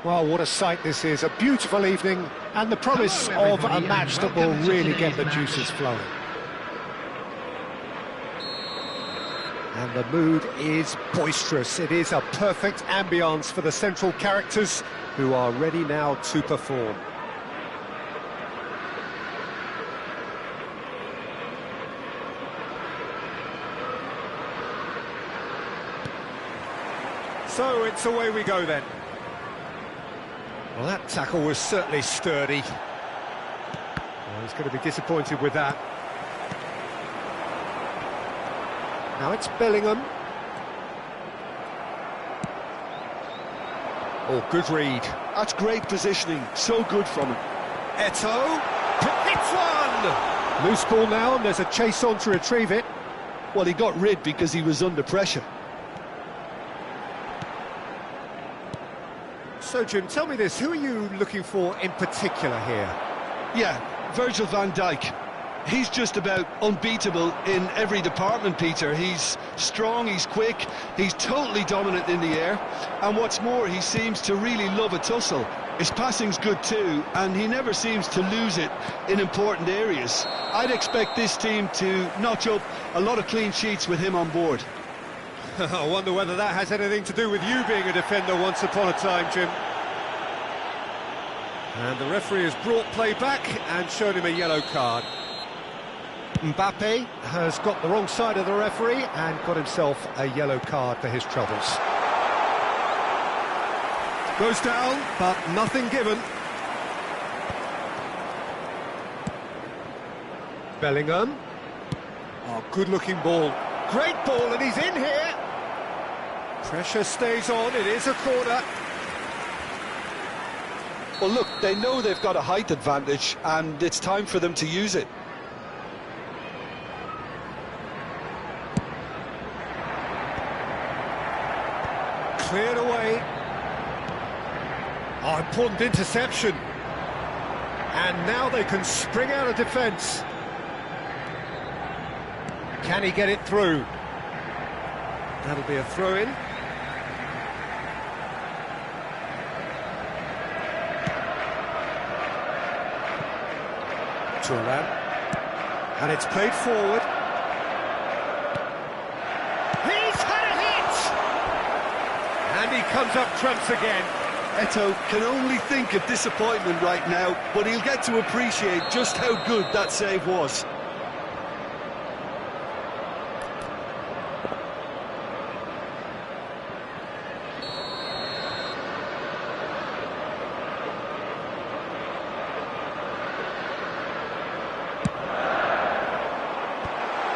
Well, what a sight this is, a beautiful evening, and the promise of a match that will really get the juices flowing. And the mood is boisterous. It is a perfect ambience for the central characters who are ready now to perform. So it's away we go then. Well, that tackle was certainly sturdy. Well, he's going to be disappointed with that. Now it's Bellingham. Oh, good read. That's great positioning, so good from him. Eto'o, hits one! Loose ball now, and there's a chase on to retrieve it. Well, he got rid because he was under pressure. So, Jim, tell me this, who are you looking for in particular here? Yeah, Virgil van Dijk. He's just about unbeatable in every department, Peter. He's strong, he's quick, he's totally dominant in the air. And what's more, he seems to really love a tussle. His passing's good too, and he never seems to lose it in important areas. I'd expect this team to notch up a lot of clean sheets with him on board. I wonder whether that has anything to do with you being a defender once upon a time, Jim. And the referee has brought play back and shown him a yellow card. Mbappe has got the wrong side of the referee and got himself a yellow card for his troubles. Goes down, but nothing given. Bellingham. Oh, good-looking ball. Great ball, and he's in here. Pressure stays on, it is a corner. Well, look, they know they've got a height advantage, and it's time for them to use it. Cleared away. Oh, important interception. And now they can spring out of defence. Can he get it through? That'll be a throw-in. Thuram. And it's played forward. He's had a hit! And he comes up trumps again. Eto'o can only think of disappointment right now, but he'll get to appreciate just how good that save was.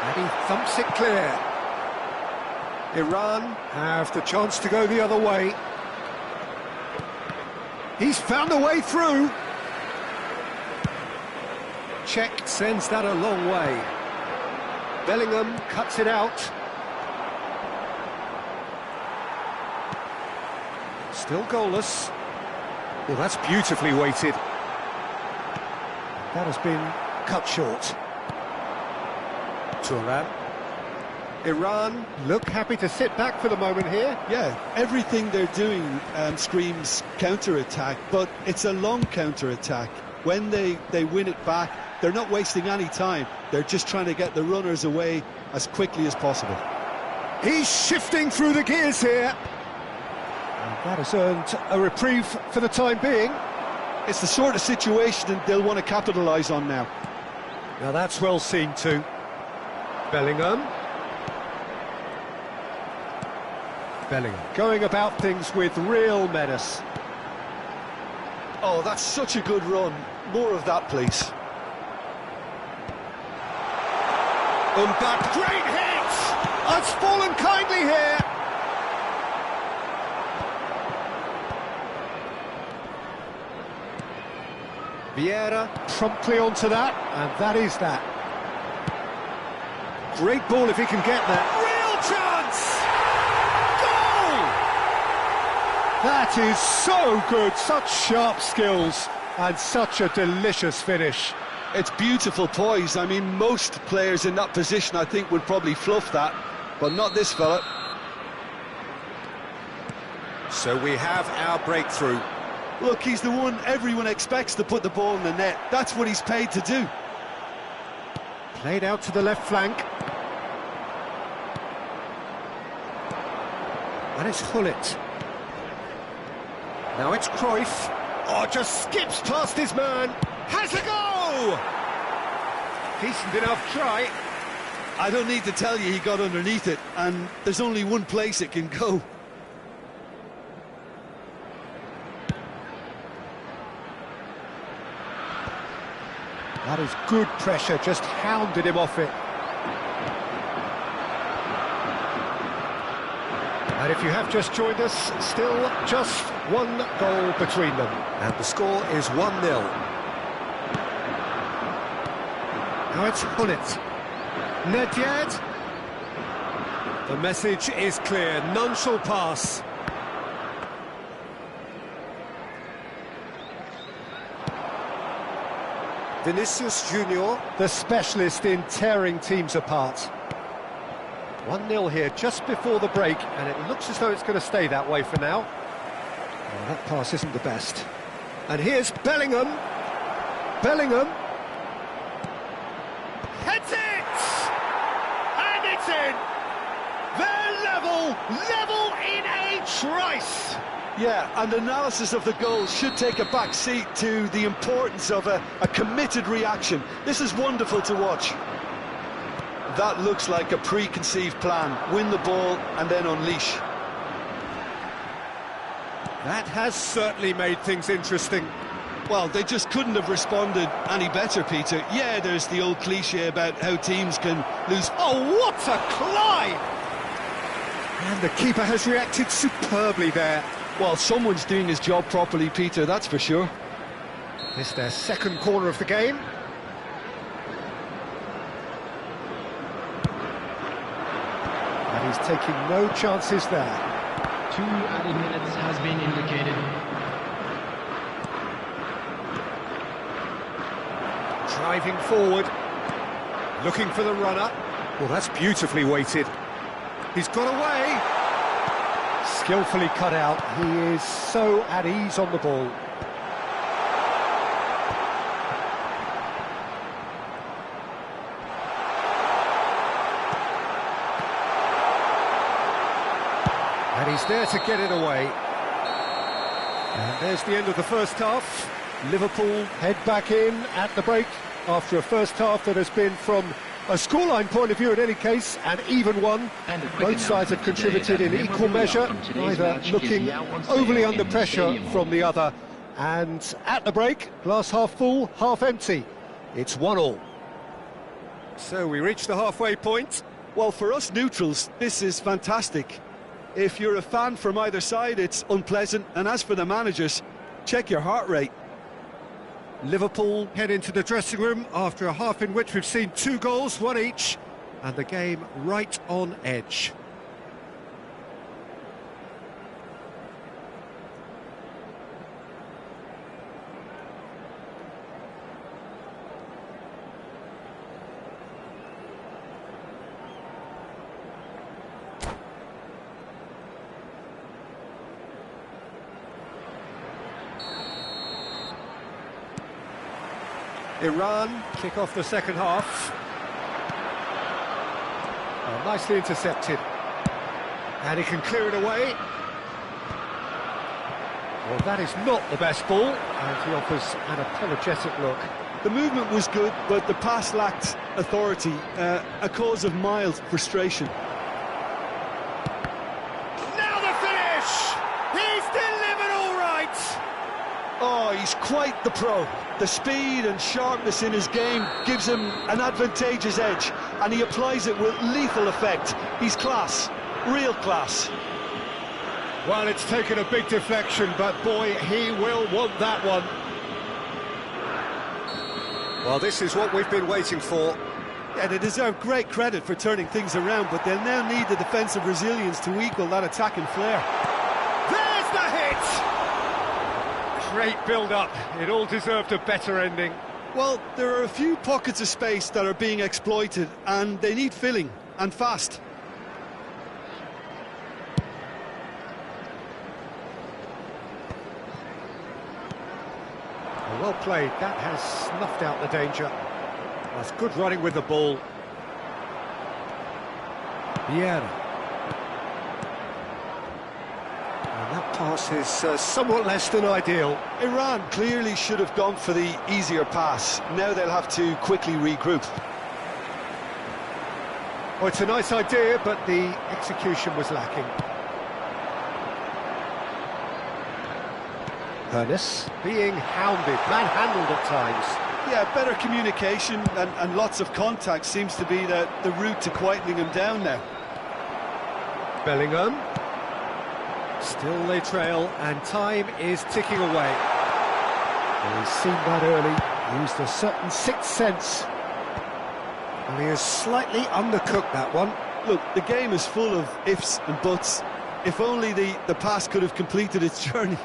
And he thumps it clear. Iran have the chance to go the other way. He's found a way through. Czech sends that a long way. Bellingham cuts it out. Still goalless. Well, that's beautifully weighted. That has been cut short. Thuram. Iran look happy to sit back for the moment here. Yeah, everything they're doing screams counter-attack, but it's a long counter-attack. When they win it back, they're not wasting any time. They're just trying to get the runners away as quickly as possible. He's shifting through the gears here. And that has earned a reprieve for the time being. It's the sort of situation that they'll want to capitalise on now. Now that's well seen too. Bellingham. Bellingham going about things with real menace. Oh, that's such a good run. More of that, please. Mbappe, great hit! It's fallen kindly here. Vieira promptly onto that, and that is that. Great ball if he can get there. Real chance! Goal! That is so good, such sharp skills, and such a delicious finish. It's beautiful poise. I mean, most players in that position, I think, would probably fluff that, but not this fella. So we have our breakthrough. Look, he's the one everyone expects to put the ball in the net. That's what he's paid to do. Played out to the left flank. And it's Hullet. Now it's Cruyff. Oh, just skips past his man. Has a go! Decent enough try. I don't need to tell you he got underneath it, and there's only one place it can go. That is good pressure, just hounded him off it. And if you have just joined us, still just one goal between them. And the score is 1-0. Now it's Hullet. Nedved. The message is clear, none shall pass. Vinicius Junior, the specialist in tearing teams apart. 1-0 here just before the break, and it looks as though it's going to stay that way for now. Oh, that pass isn't the best. And here's Bellingham. Bellingham. Heads it! And it's in! They're level in a trice! Yeah, and analysis of the goal should take a back seat to the importance of a committed reaction. This is wonderful to watch. That looks like a preconceived plan. Win the ball and then unleash. That has certainly made things interesting. Well, they just couldn't have responded any better, Peter. Yeah, there's the old cliche about how teams can lose. Oh, what a climb! And the keeper has reacted superbly there. Well, someone's doing his job properly, Peter, that's for sure. It's their second corner of the game. And he's taking no chances there. 2 added minutes has been indicated. Driving forward, looking for the runner. Well, that's beautifully weighted. He's got away. Skillfully cut out. He is so at ease on the ball. And he's there to get it away. And there's the end of the first half. Liverpool head back in at the break after a first half that has been, from a scoreline point of view in any case, an even one. Both sides have contributed in equal measure, neither looking overly under pressure from the other. And at the break, glass half full, half empty. It's 1-1. So we reach the halfway point. Well, for us neutrals, this is fantastic. If you're a fan from either side, it's unpleasant. And as for the managers, check your heart rate. Liverpool head into the dressing room after a half in which we've seen 2 goals, 1 each, and the game right on edge. Iran kick off the second half. Oh, nicely intercepted. And he can clear it away. Well, that is not the best ball, and he offers an apologetic look. The movement was good, but the pass lacked authority, a cause of mild frustration. Now the finish! He's delivered all right! Oh, he's quite the pro. The speed and sharpness in his game gives him an advantageous edge, and he applies it with lethal effect. He's class, real class. Well, it's taken a big deflection, but boy, he will want that one. Well, this is what we've been waiting for. Yeah, they deserve great credit for turning things around, but they'll now need the defensive resilience to equal that attacking flair. There's the hit! Great build-up. It all deserved a better ending. Well, there are a few pockets of space that are being exploited, and they need filling, and fast. Well played. That has snuffed out the danger. That's good running with the ball. Vieira. And that pass is somewhat less than ideal. Iran clearly should have gone for the easier pass. Now they'll have to quickly regroup. Well, it's a nice idea, but the execution was lacking. Ernest being hounded, manhandled at times. Yeah, better communication and lots of contact seems to be the route to quietening him down now. Bellingham. Still they trail, and time is ticking away. Well, he's seen that early, used a certain sixth sense. And he has slightly undercooked that one. Look, the game is full of ifs and buts. If only the pass could have completed its journey.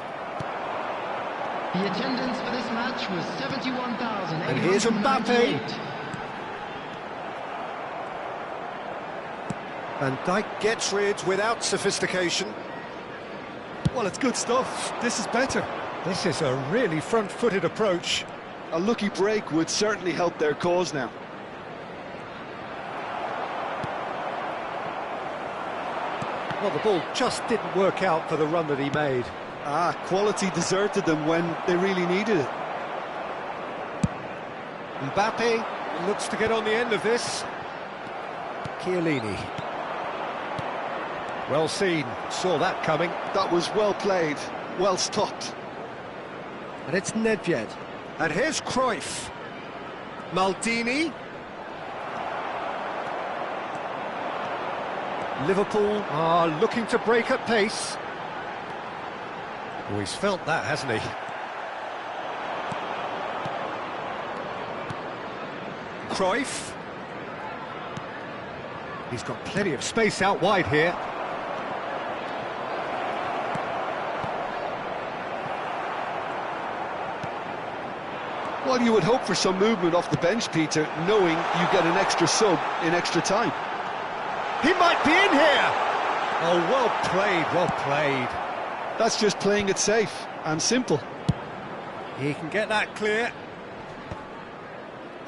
The attendance for this match was 71,898. And here's Mbappe. Van Dijk gets rid without sophistication. Well, it's good stuff. This is better. This is a really front-footed approach. A lucky break would certainly help their cause now. Well, the ball just didn't work out for the run that he made. Quality deserted them when they really needed it. Mbappe looks to get on the end of this. Chiellini. Well seen, saw that coming. That was well played, well stopped. And it's Nedved. And here's Cruyff. Maldini. Liverpool are looking to break at pace. Oh, he's felt that, hasn't he? Cruyff. He's got plenty of space out wide here. Well, you would hope for some movement off the bench, Peter, knowing you get an extra sub in extra time. He might be in here! Oh, well played, well played. That's just playing it safe and simple. He can get that clear.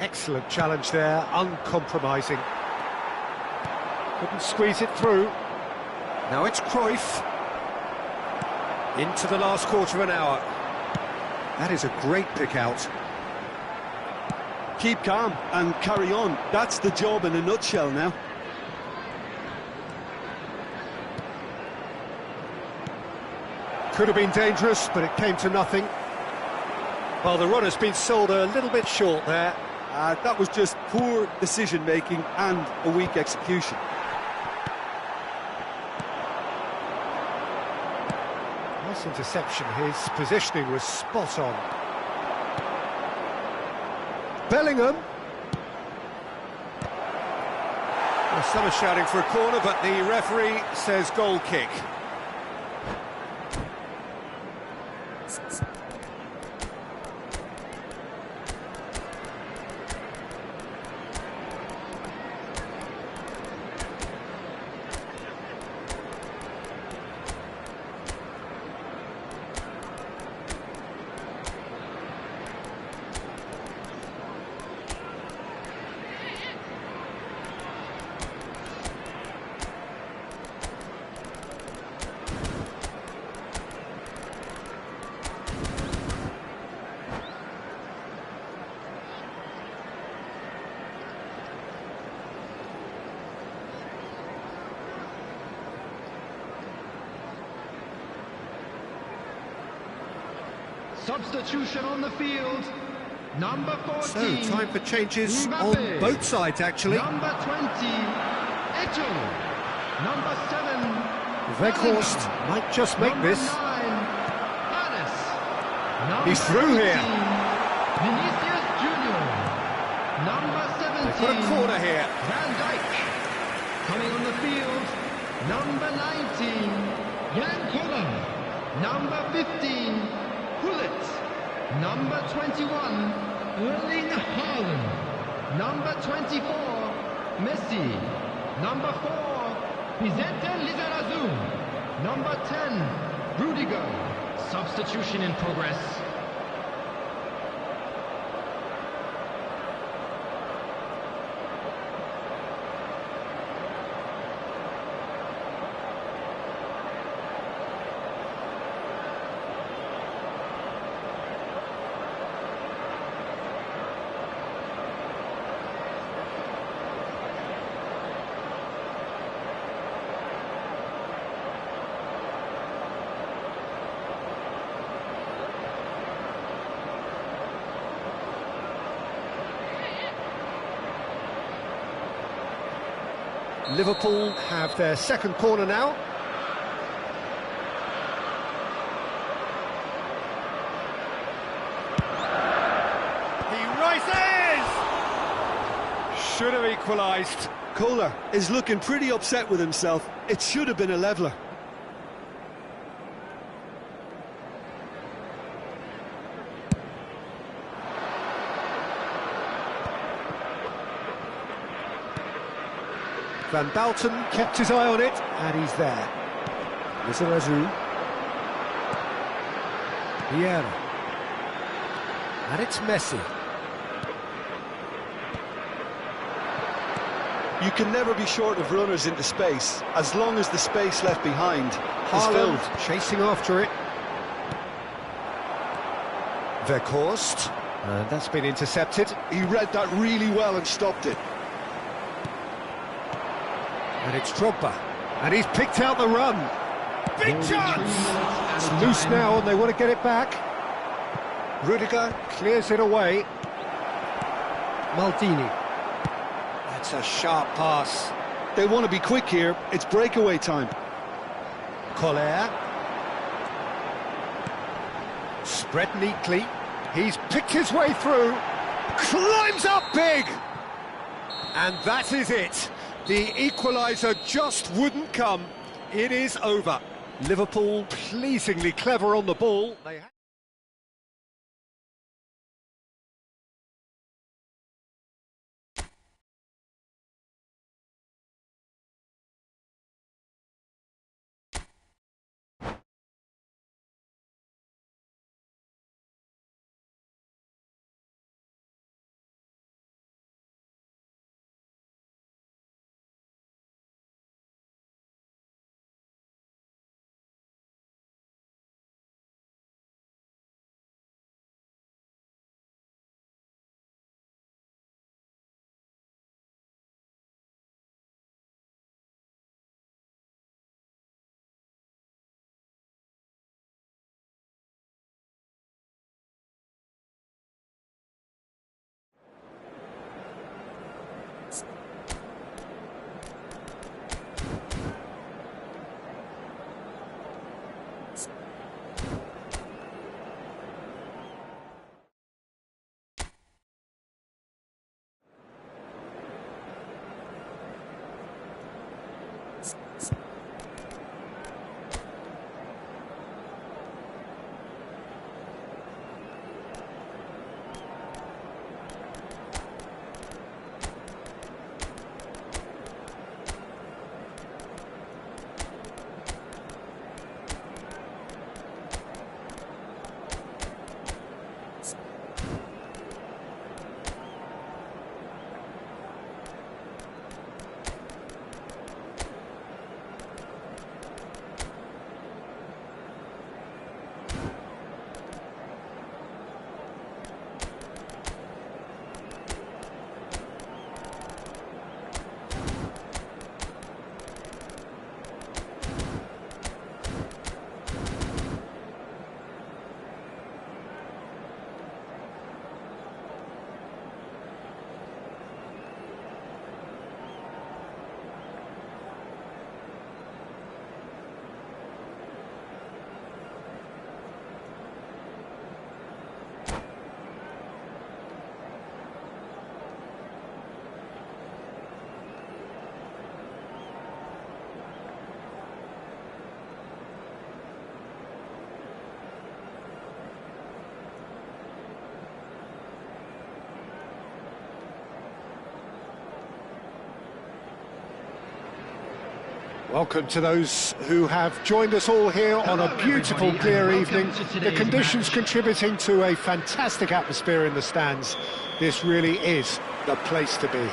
Excellent challenge there, uncompromising. Couldn't squeeze it through. Now it's Cruyff. Into the last quarter of an hour. That is a great pick out. Keep calm and carry on. That's the job in a nutshell now. Could have been dangerous, but it came to nothing. Well, the run has been sold a little bit short there. That was just poor decision-making and a weak execution. Nice interception, his positioning was spot on. Bellingham. Well, some are shouting for a corner, but the referee says goal kick. Substitution on the field. Number 14. So, time for changes Mbappe. on both sides, actually. Number 20. Eto. Number 7. Weghorst might just make Number this. 9. Ernest. Number He's through 18, here. Vinicius Junior. Number 17. They've got a corner here. Van Dijk. Coming on the field. Number 19. Jan Koller. Number 15. Gullit. Number 21, Erling Haaland. Number 24, Messi. Number 4, Vicente Lizarazu. Number 10, Rudiger. Substitution in progress. Liverpool have their second corner now. He rises! Should have equalised. Kohler is looking pretty upset with himself. It should have been a leveller. Van Dalton kept his eye on it, and he's there. Lizarazu. Vieira. And it's Messi. You can never be short of runners into space, as long as the space left behind is Haaland filled. chasing after it. Weghorst. And that's been intercepted. He read that really well and stopped it. And it's Drogba. And he's picked out the run. Big chance! It's loose now and they want to get it back. Rudiger clears it away. Maldini. That's a sharp pass. They want to be quick here. It's breakaway time. Collier. Spread neatly. He's picked his way through. Climbs up big! And that is it. The equaliser just wouldn't come. It is over. Liverpool pleasingly clever on the ball. Welcome to those who have joined us all here on a beautiful, clear evening. The conditions contributing to a fantastic atmosphere in the stands. This really is the place to be.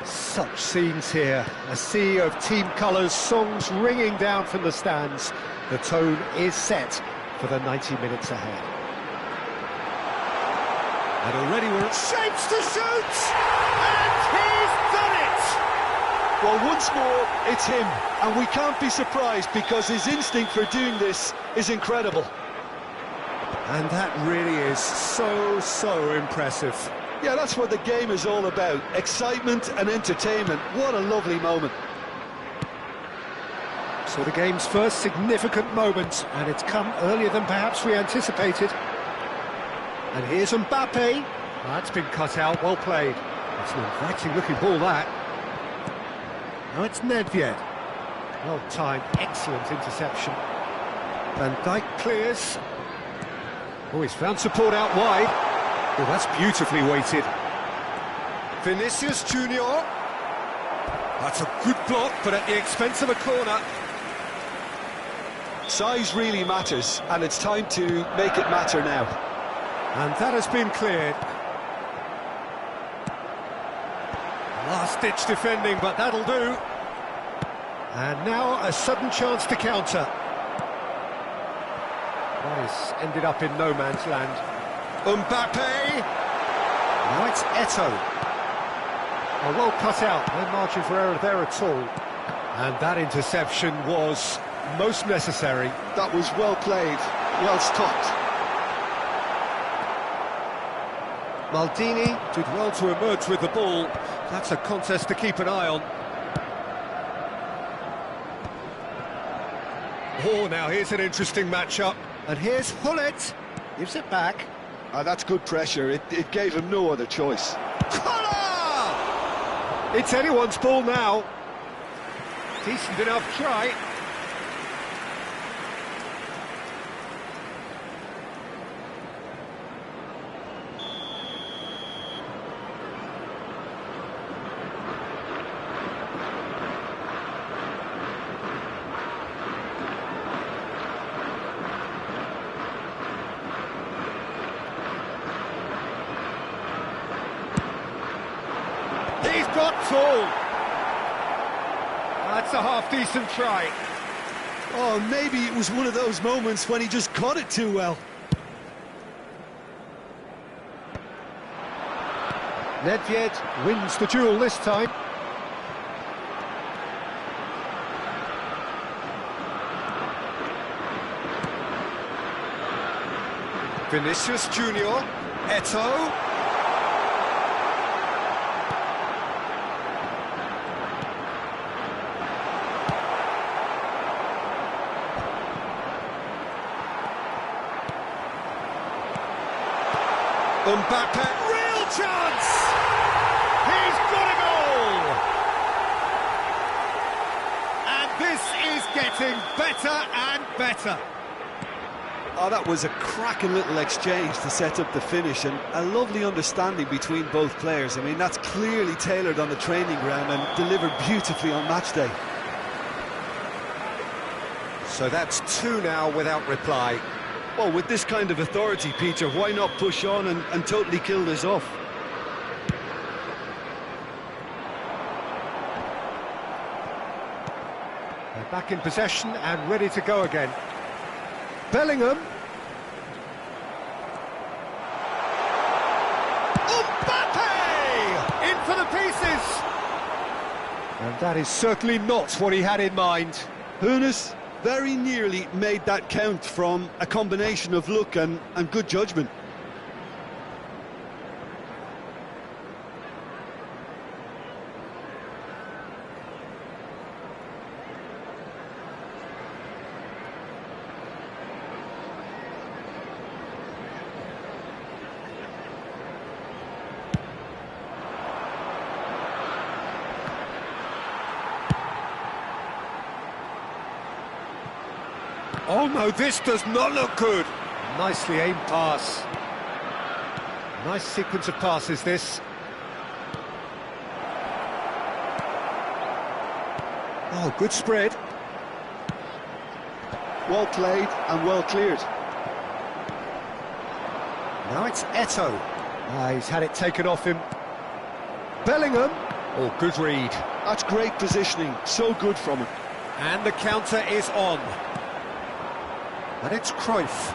Such scenes here, a sea of team colours, songs ringing down from the stands. The tone is set for the 90 minutes ahead. And already we're at shapes to shoot! And he's done it! Well, once more, it's him, and we can't be surprised because his instinct for doing this is incredible. And that really is so impressive. Yeah, that's what the game is all about. Excitement and entertainment. What a lovely moment. So the game's first significant moment, and it's come earlier than perhaps we anticipated. And here's Mbappe. That's been cut out, well played. It's an inviting looking ball, that. Now it's Nedved. Well timed, excellent interception. Van Dijk clears. Oh, he's found support out wide. Oh, that's beautifully weighted. Vinicius Junior. That's a good block, but at the expense of a corner. Size really matters, and it's time to make it matter now. And that has been cleared. Last-ditch defending, but that'll do. And now a sudden chance to counter. That has ended up in no man's land. Mbappe! Now it's Eto'o. Oh, well cut out, no margin for error there at all. And that interception was most necessary. That was well played, well stopped. Maldini did well to emerge with the ball. That's a contest to keep an eye on. Oh, now here's an interesting matchup. And here's Hullet. Gives it back. That's good pressure. It gave him no other choice. Kola! It's anyone's ball now. Decent enough try. He's got tall. That's a half-decent try. Oh, maybe it was one of those moments when he just caught it too well. Nedved wins the duel this time. Vinicius Junior, Eto'o. Mbappe, real chance! He's got a goal! And this is getting better and better. Oh, that was a cracking little exchange to set up the finish, and a lovely understanding between both players. I mean, that's clearly tailored on the training ground and delivered beautifully on match day. So that's two now without reply. Well, with this kind of authority, Peter, why not push on and totally kill this off? They're back in possession and ready to go again. Bellingham. Mbappe! In for the pieces! And that is certainly not what he had in mind. Hoeneß very nearly made that count from a combination of luck and good judgment. Oh no, this does not look good. Nicely aimed pass. Nice sequence of passes, this. Oh, good spread. Well played and well cleared. Now it's Eto'o. He's had it taken off him. Bellingham. Oh, good read. That's great positioning, so good from him. And the counter is on. And it's Cruyff.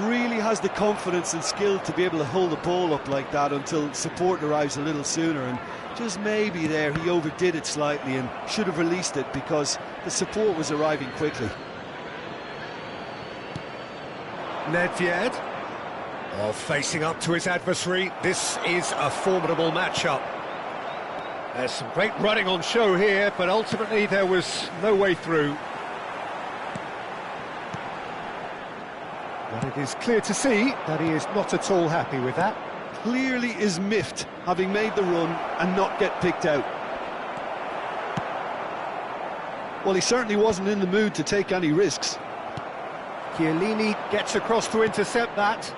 Really has the confidence and skill to be able to hold the ball up like that until support arrives a little sooner, and just maybe there he overdid it slightly and should have released it because the support was arriving quickly. Nedved. Oh, facing up to his adversary. This is a formidable matchup. There's some great running on show here, but ultimately there was no way through. But it is clear to see that he is not at all happy with that. Clearly is miffed, having made the run and not get picked out. Well, he certainly wasn't in the mood to take any risks. Chiellini gets across to intercept that.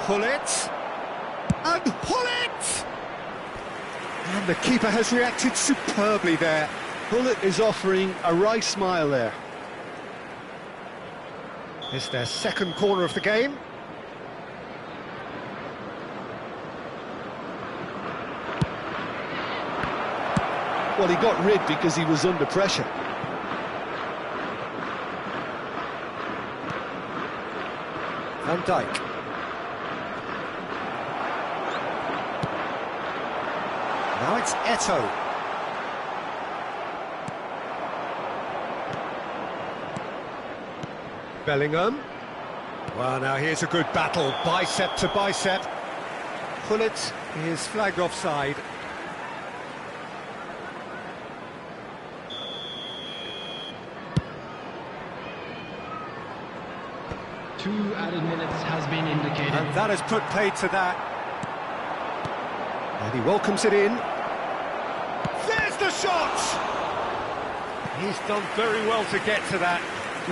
Gullit. And Gullit! And the keeper has reacted superbly there. Gullit is offering a wry smile there. It's their second corner of the game. Well, he got rid because he was under pressure. Van Dijk. Now it's Eto'o. Bellingham. Well, now here's a good battle, bicep to bicep. Gullit is flagged offside. Two added minutes has been indicated. And that has put paid to that. And he welcomes it in. There's the shot! He's done very well to get to that.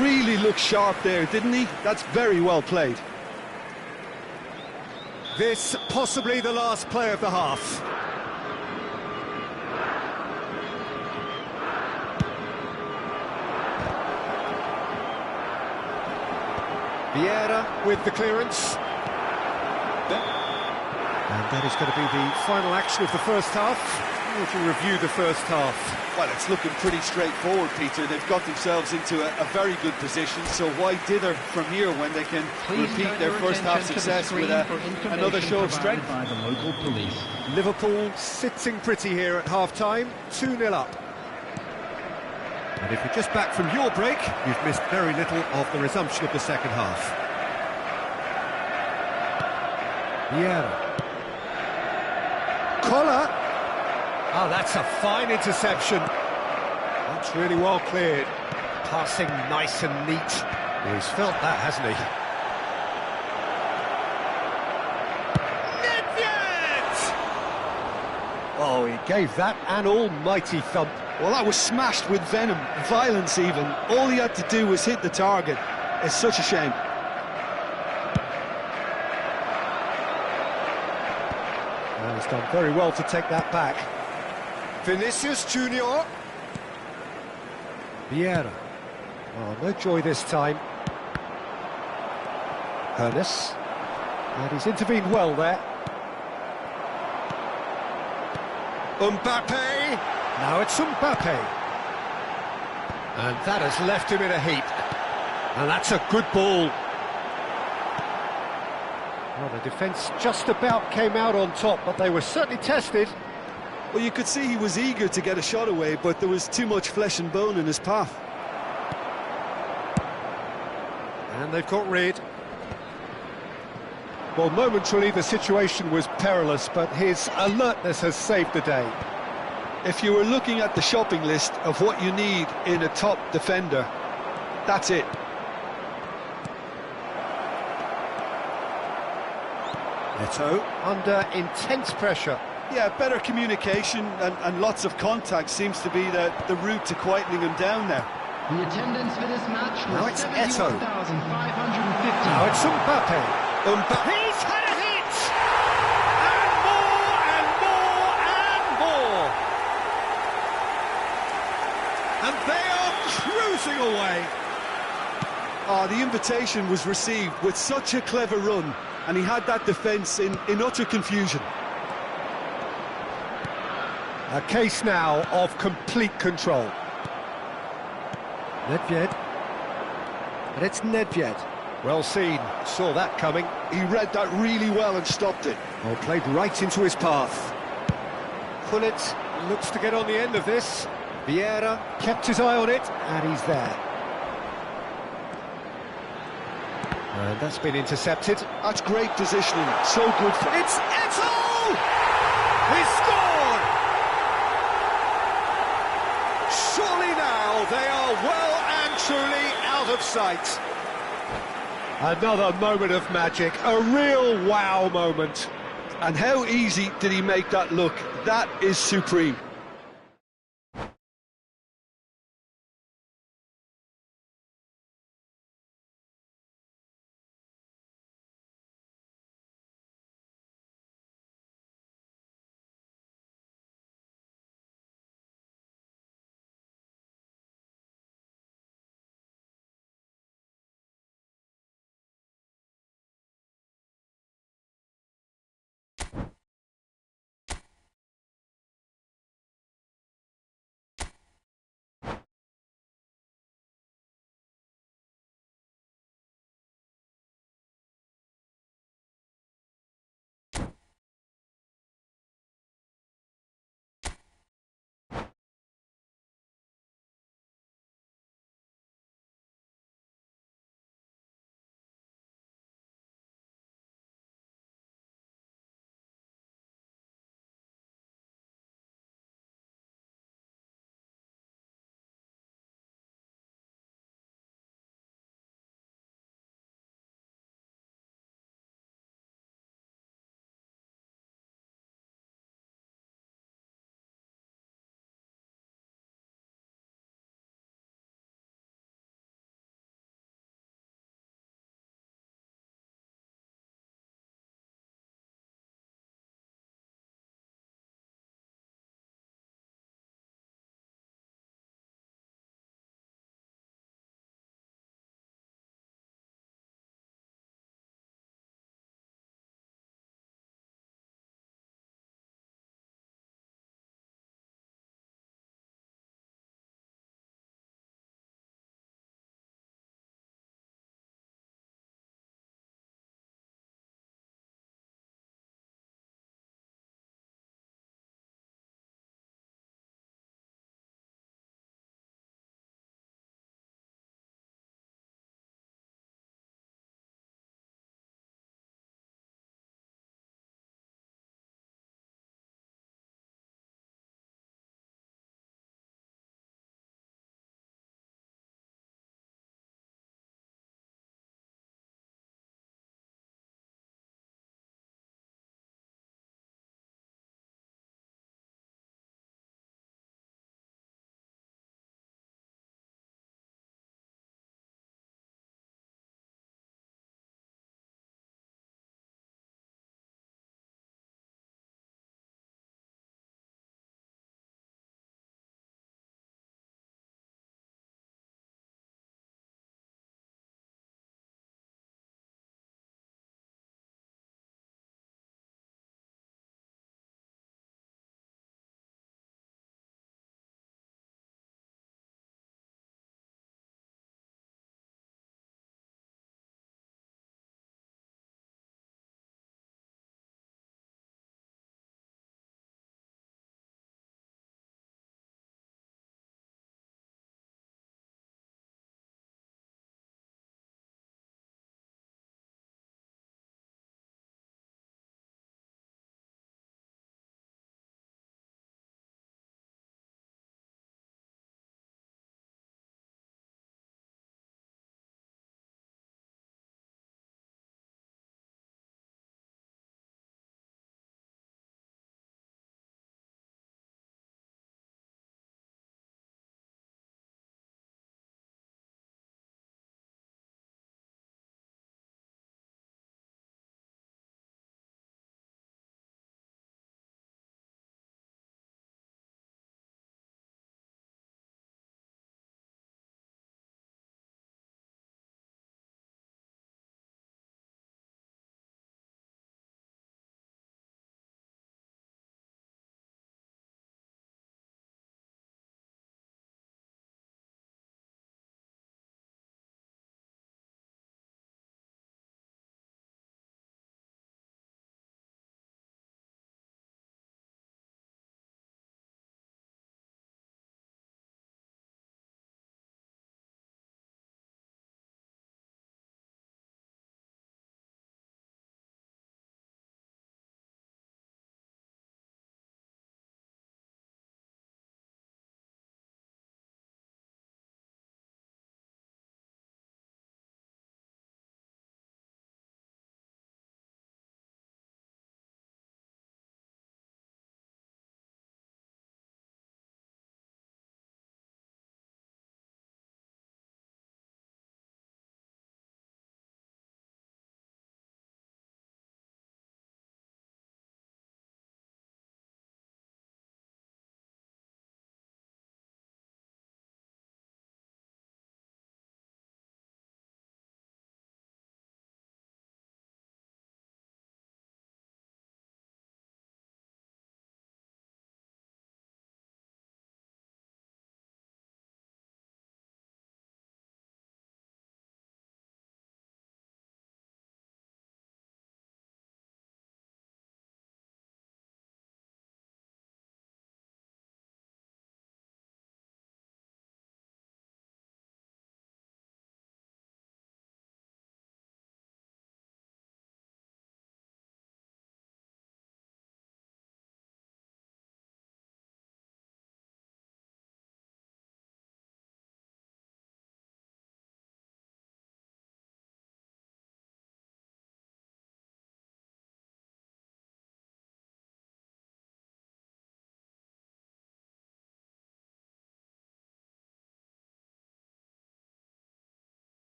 Really looked sharp there, didn't he? That's very well played. This possibly the last play of the half. Vieira with the clearance. And that is going to be the final action of the first half. We'll review the first half. Well, it's looking pretty straightforward, Peter. They've got themselves into a very good position, so why dither from here when they can repeat their first half success with another show of strength? By the local police. Liverpool sitting pretty here at half-time, 2-0 up. And if you're just back from your break, you've missed very little of the resumption of the second half. Vieira. Collar. Oh, that's a fine interception. That's really well cleared. Passing nice and neat. He's felt that, hasn't he? Nedved! Oh, he gave that an almighty thump. Well, that was smashed with venom, violence even. All he had to do was hit the target. It's such a shame. And he's done very well to take that back. Vinicius Junior. Vieira. Oh, no joy this time. Ernest. And he's intervened well there. Mbappe. Now it's Mbappe. And that has left him in a heap. And that's a good ball. Well, the defence just about came out on top, but they were certainly tested. Well, you could see he was eager to get a shot away, but there was too much flesh and bone in his path. And they've got rid. Well, momentarily the situation was perilous, but his alertness has saved the day. If you were looking at the shopping list of what you need in a top defender, that's it. Eto'o under intense pressure. Yeah, better communication and lots of contact seems to be the route to quietening him down there. The attendance for this match Now was it's Eto'o. 71,550. Now it's Mbappe. He's had a hit! And more and more and more! And they are cruising away. Oh, the invitation was received with such a clever run, and he had that defence in utter confusion. A case now of complete control. Nedved. And it's Nedved. Well seen, saw that coming. He read that really well and stopped it. Oh, played right into his path. Gullit looks to get on the end of this. Vieira kept his eye on it, and he's there. And that's been intercepted. That's great positioning, so good for... It's Eto'o! He scored! Surely now they are well and truly out of sight. Another moment of magic, a real wow moment. And how easy did he make that look? That is supreme.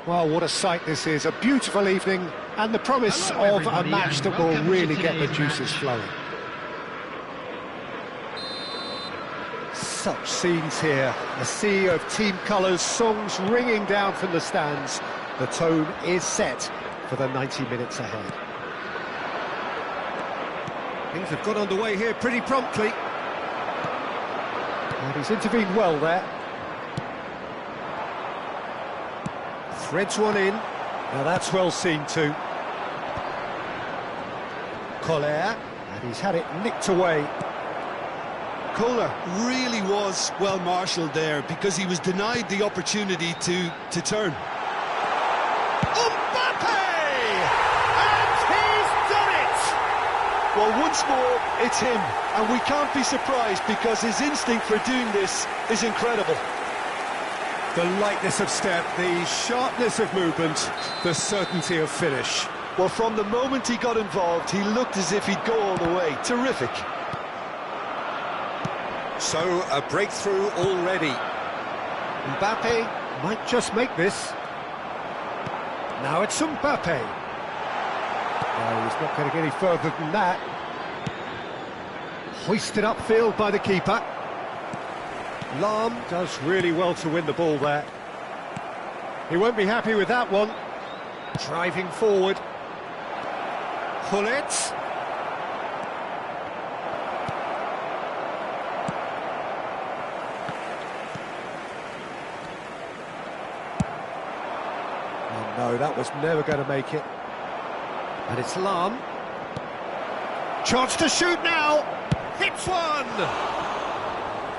Well, what a sight this is. A beautiful evening and the promise Hello, of a everybody, match and that will welcome to really get the today's juices match. flowing. Such scenes here. A sea of team colours, songs ringing down from the stands. The tone is set for the 90 minutes ahead. Things have got underway here pretty promptly. And he's intervened well there. Threads one in. Now that's well seen too. Collier, and he's had it nicked away. Kohler really was well marshalled there because he was denied the opportunity to turn. Mbappe! And he's done it! Well, once more, it's him, and we can't be surprised because his instinct for doing this is incredible. The lightness of step, the sharpness of movement, the certainty of finish. Well, from the moment he got involved, he looked as if he'd go all the way. Terrific. So, a breakthrough already. Mbappe might just make this. Now it's Mbappe. No, he's not going to get any further than that. Hoisted upfield by the keeper. Lahm does really well to win the ball there. He won't be happy with that one. Driving forward. Hullet. Oh no, that was never going to make it. And it's Lahm. Chance to shoot now. Hits one.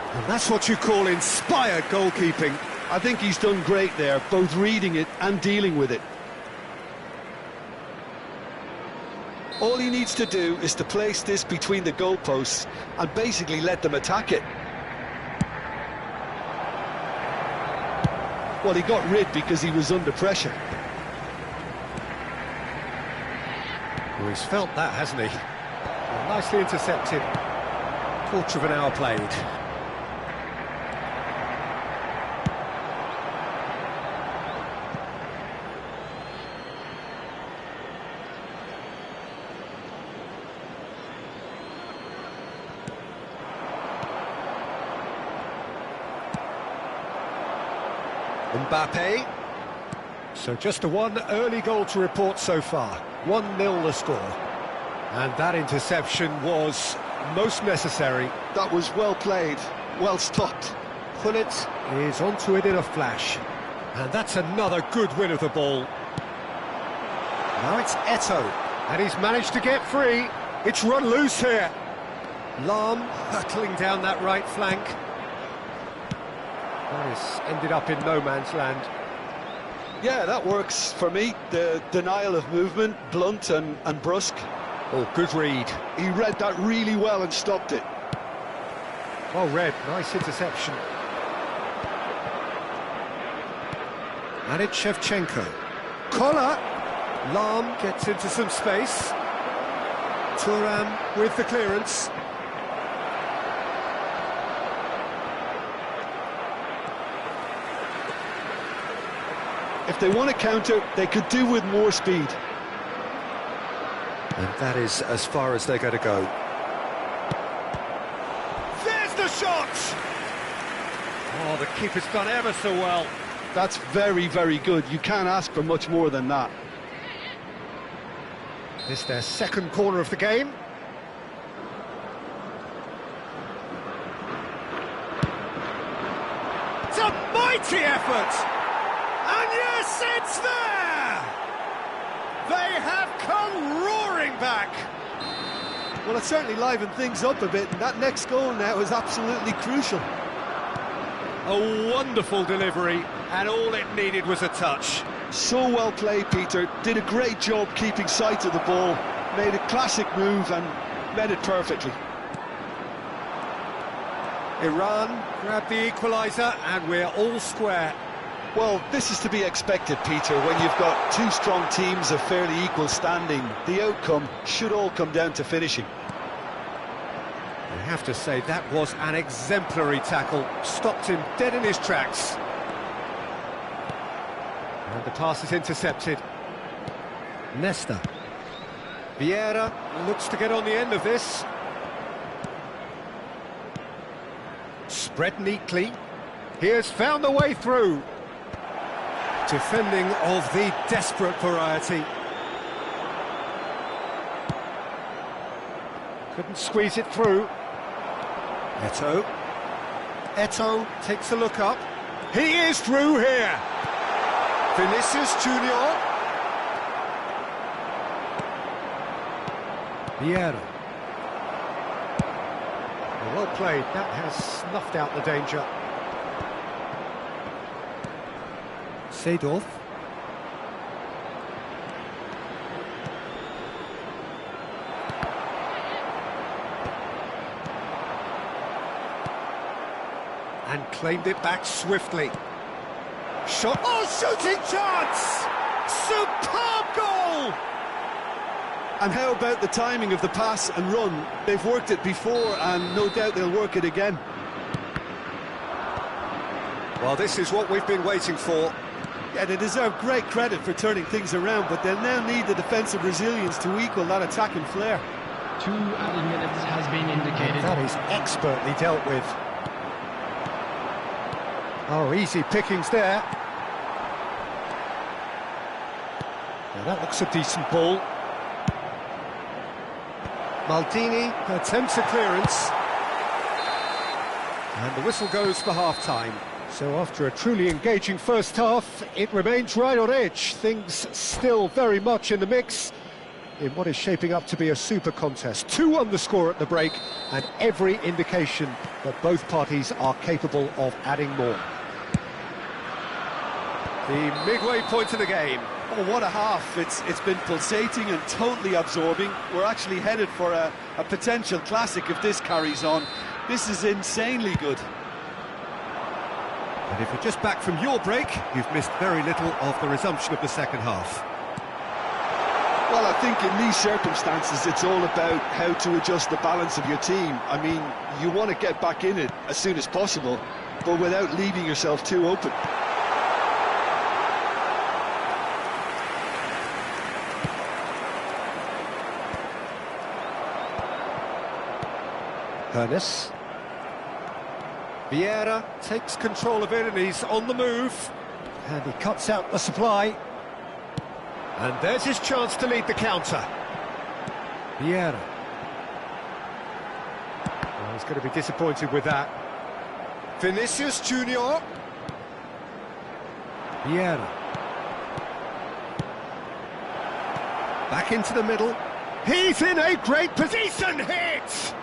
And that's what you call inspired goalkeeping. I think he's done great there, both reading it and dealing with it. All he needs to do is to place this between the goalposts and basically let them attack it. Well, he got rid because he was under pressure. Well, he's felt that, hasn't he? Well, nicely intercepted. Quarter of an hour played. Mbappe. So just a one early goal to report so far. 1-0 the score. And that interception was most necessary. That was well played, well stopped. Gullit is onto it in a flash. And that's another good win of the ball. Now it's Eto'o, and he's managed to get free. It's run loose here. Lahm hurtling down that right flank. That has ended up in no man's land. Yeah, that works for me. The denial of movement, blunt and brusque. Oh, good read. He read that really well and stopped it. Well read, nice interception. And it's Shevchenko. Collar. Lahm gets into some space. Thuram with the clearance. If they want to counter, they could do with more speed. And that is as far as they're going to go. There's the shot! Oh, the keeper's done ever so well. That's very, very good. You can't ask for much more than that. This is their second corner of the game. It's a mighty effort! And yes, it's there! They have come roaring back! Well, it certainly livened things up a bit, and that next goal now is absolutely crucial. A wonderful delivery, and all it needed was a touch. So well played, Peter. Did a great job keeping sight of the ball, made a classic move and met it perfectly. Iran grabbed the equaliser, and we're all square. Well, this is to be expected, Peter, when you've got two strong teams of fairly equal standing. The outcome should all come down to finishing. I have to say, that was an exemplary tackle. Stopped him dead in his tracks. And the pass is intercepted. Nesta. Vieira looks to get on the end of this. Spread neatly. He has found the way through. Defending of the desperate variety. Couldn't squeeze it through. Eto'o. Eto'o takes a look up. He is through here. Vinicius Junior. Vieira. Well played. That has snuffed out the danger. Seedorf. And claimed it back swiftly. Shot. Oh, shooting chance! Superb goal! And how about the timing of the pass and run? They've worked it before and no doubt they'll work it again. Well, this is what we've been waiting for. Yeah, they deserve great credit for turning things around, but they'll now need the defensive resilience to equal that attacking flair. 2 added minutes has been indicated. That is expertly dealt with. Oh, easy pickings there. Now that looks a decent ball. Maldini attempts a clearance. And the whistle goes for half-time. So after a truly engaging first half, it remains right on edge. Things still very much in the mix in what is shaping up to be a super contest. 2-1 the score at the break, and every indication that both parties are capable of adding more. The midway point of the game. Oh, what a half. It's been pulsating and totally absorbing. We're actually headed for a potential classic if this carries on. This is insanely good. And if you're just back from your break, you've missed very little of the resumption of the second half. Well, I think in these circumstances, it's all about how to adjust the balance of your team. I mean, you want to get back in it as soon as possible, but without leaving yourself too open. Hernes. Vieira takes control of it and he's on the move. And he cuts out the supply. And there's his chance to lead the counter. Vieira. Well, he's going to be disappointed with that. Vinicius Junior. Vieira. Back into the middle. He's in a great position. Hit!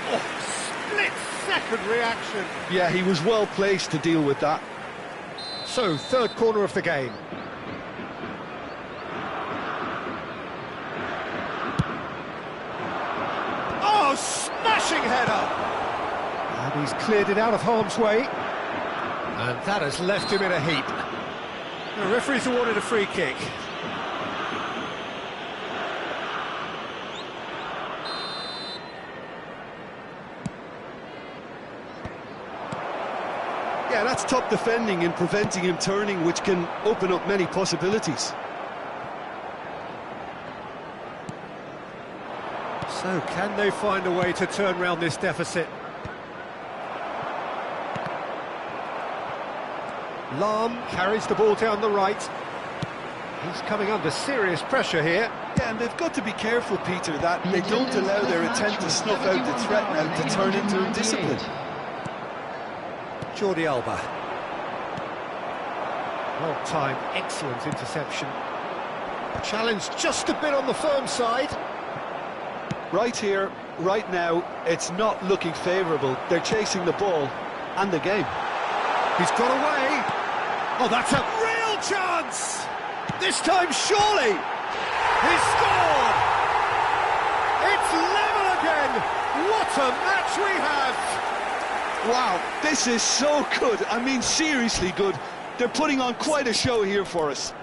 Oh, split-second reaction. Yeah, he was well placed to deal with that. So, third corner of the game. Oh, smashing header! And he's cleared it out of harm's way. And that has left him in a heap. The referee's awarded a free kick. Yeah, that's top defending and preventing him turning, which can open up many possibilities. So, can they find a way to turn round this deficit? Lahm carries the ball down the right. He's coming under serious pressure here. Yeah, and they've got to be careful, Peter, that they don't allow their attempt to snuff out the threat now to turn into indiscipline. Jordi Alba. Well timed, excellent interception. Challenge just a bit on the firm side. Right here, right now, it's not looking favourable. They're chasing the ball and the game. He's got away. Oh, that's a real chance! This time, surely! He scored! It's level again! What a match we have! Wow, this is so good. I mean, seriously good. They're putting on quite a show here for us.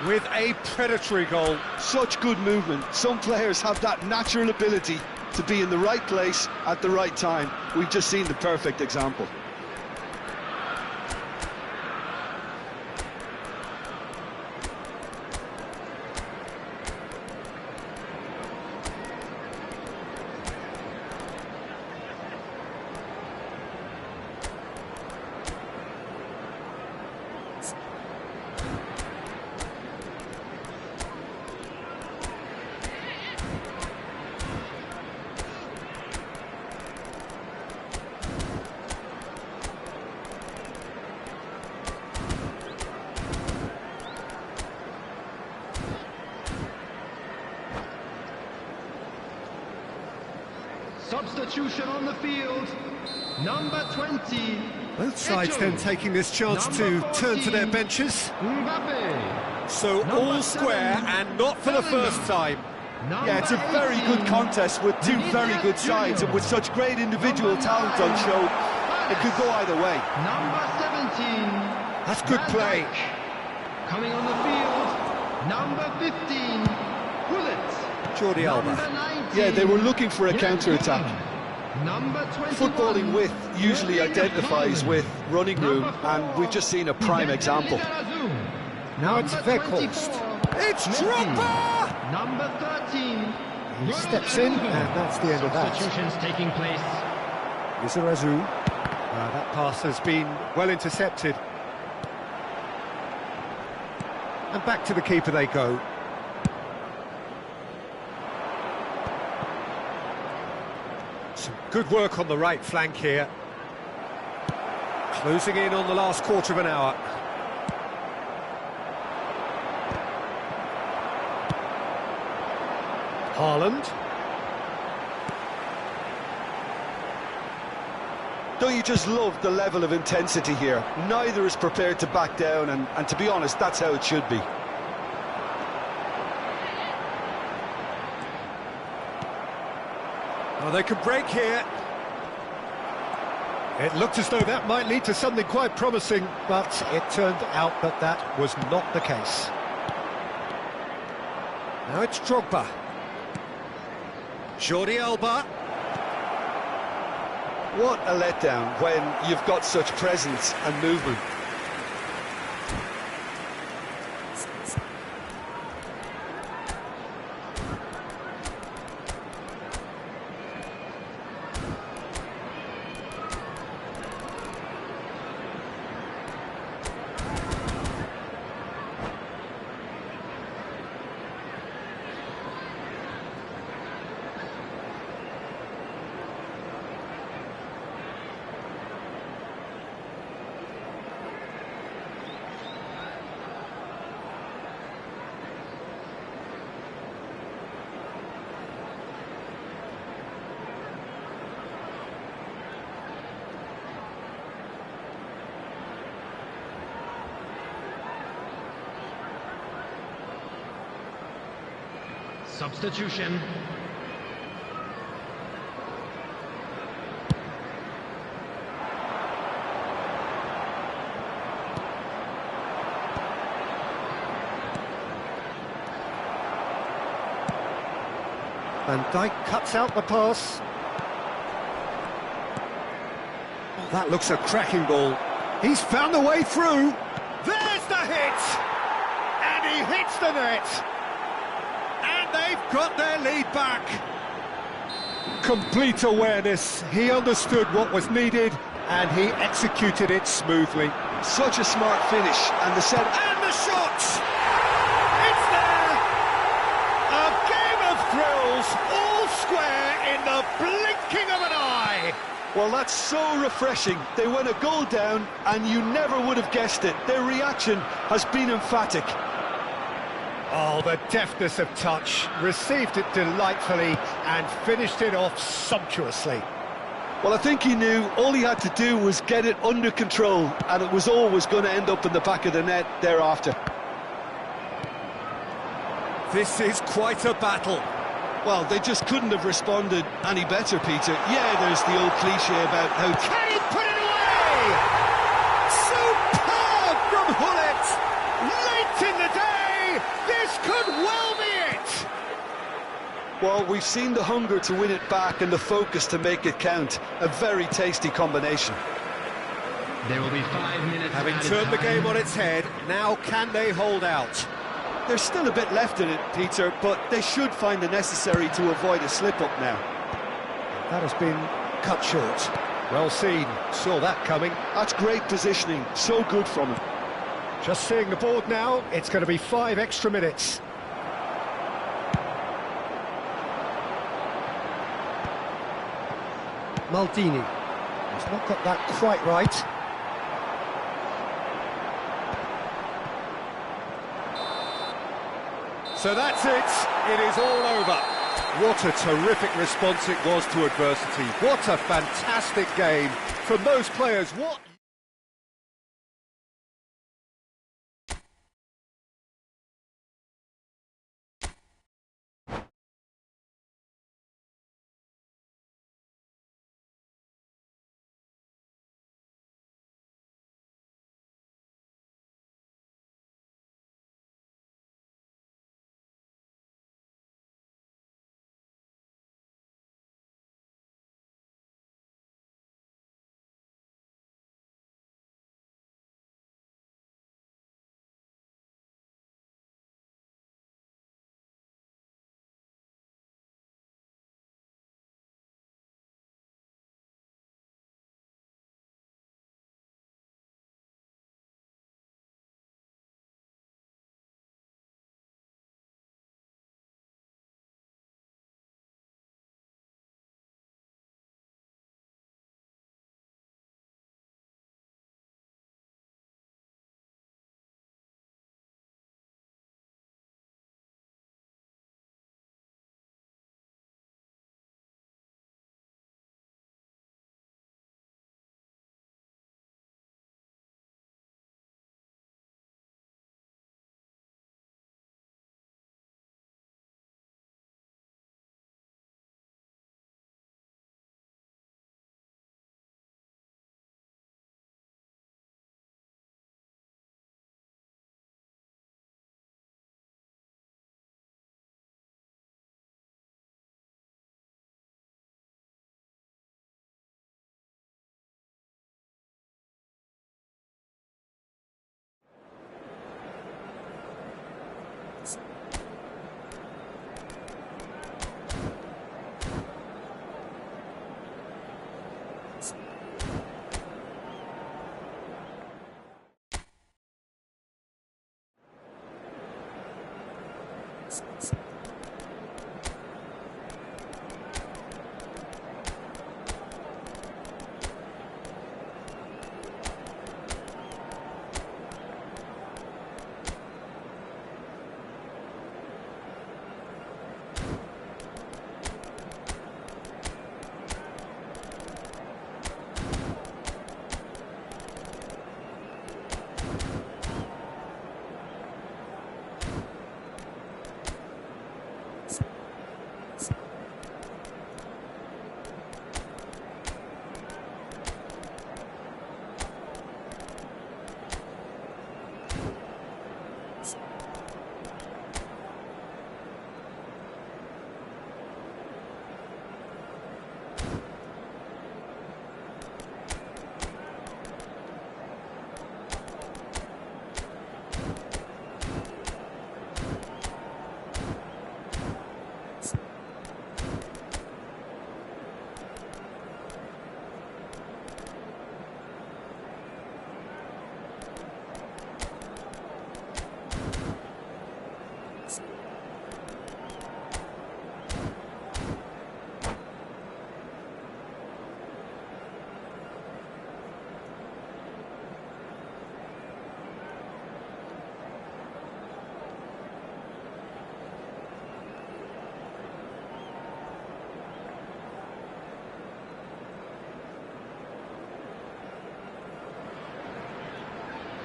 With a predatory goal. Such good movement. Some players have that natural ability to be in the right place at the right time. We've just seen the perfect example. Substitution on the field, number 20. Both sides then taking this chance to turn to their benches. Mbappe. So all square and not for the first time. Yeah, it's a very good contest with two very good sides, and with such great individual talent on show, it could go either way. Number 17. That's good play. Coming on the field, number 15. Gullit. Jordi Alba. Yeah, they were looking for a counter-attack. Number 21. Footballing width usually identifies with running room, and we've just seen a prime example. Now it's Weghorst. It's Drogba! Number 13. He steps in, and that's the end of that. Substitutions taking place. Lizarazu. That pass has been well intercepted. And back to the keeper they go. Some good work on the right flank here. Closing in on the last quarter of an hour. Haaland. Don't you just love the level of intensity here? Neither is prepared to back down, and to be honest, that's how it should be. Oh, they could break here. It looked as though that might lead to something quite promising, but it turned out that that was not the case. Now it's Drogba. Jordi Alba. What a letdown when you've got such presence and movement. Substitution. Van Dijk cuts out the pass. Oh, that looks a cracking ball. He's found a way through. There's the hit! And he hits the net. And they've got their lead back. Complete awareness. He understood what was needed and he executed it smoothly. Such a smart finish, and the set... And the shot! It's there! A game of thrills, all square in the blinking of an eye. Well, that's so refreshing. They went a goal down, and you never would have guessed it. Their reaction has been emphatic. Oh, the deftness of touch, received it delightfully and finished it off sumptuously. Well, I think he knew all he had to do was get it under control, and it was always going to end up in the back of the net thereafter. This is quite a battle. Well, they just couldn't have responded any better, Peter. Yeah, there's the old cliche about how... Can he put it away? Superb from Hullet! Late in the day, this could well be it! Well, we've seen the hunger to win it back and the focus to make it count. A very tasty combination. There will be 5 minutes. Having turned the game on its head, now can they hold out? There's still a bit left in it, Peter, but they should find the necessary to avoid a slip-up now. That has been cut short. Well seen, saw that coming. That's great positioning, so good from him. Just seeing the board now, it's going to be 5 extra minutes. Maldini. He's not got that quite right. So that's it. It is all over. What a terrific response it was to adversity. What a fantastic game from those players. What...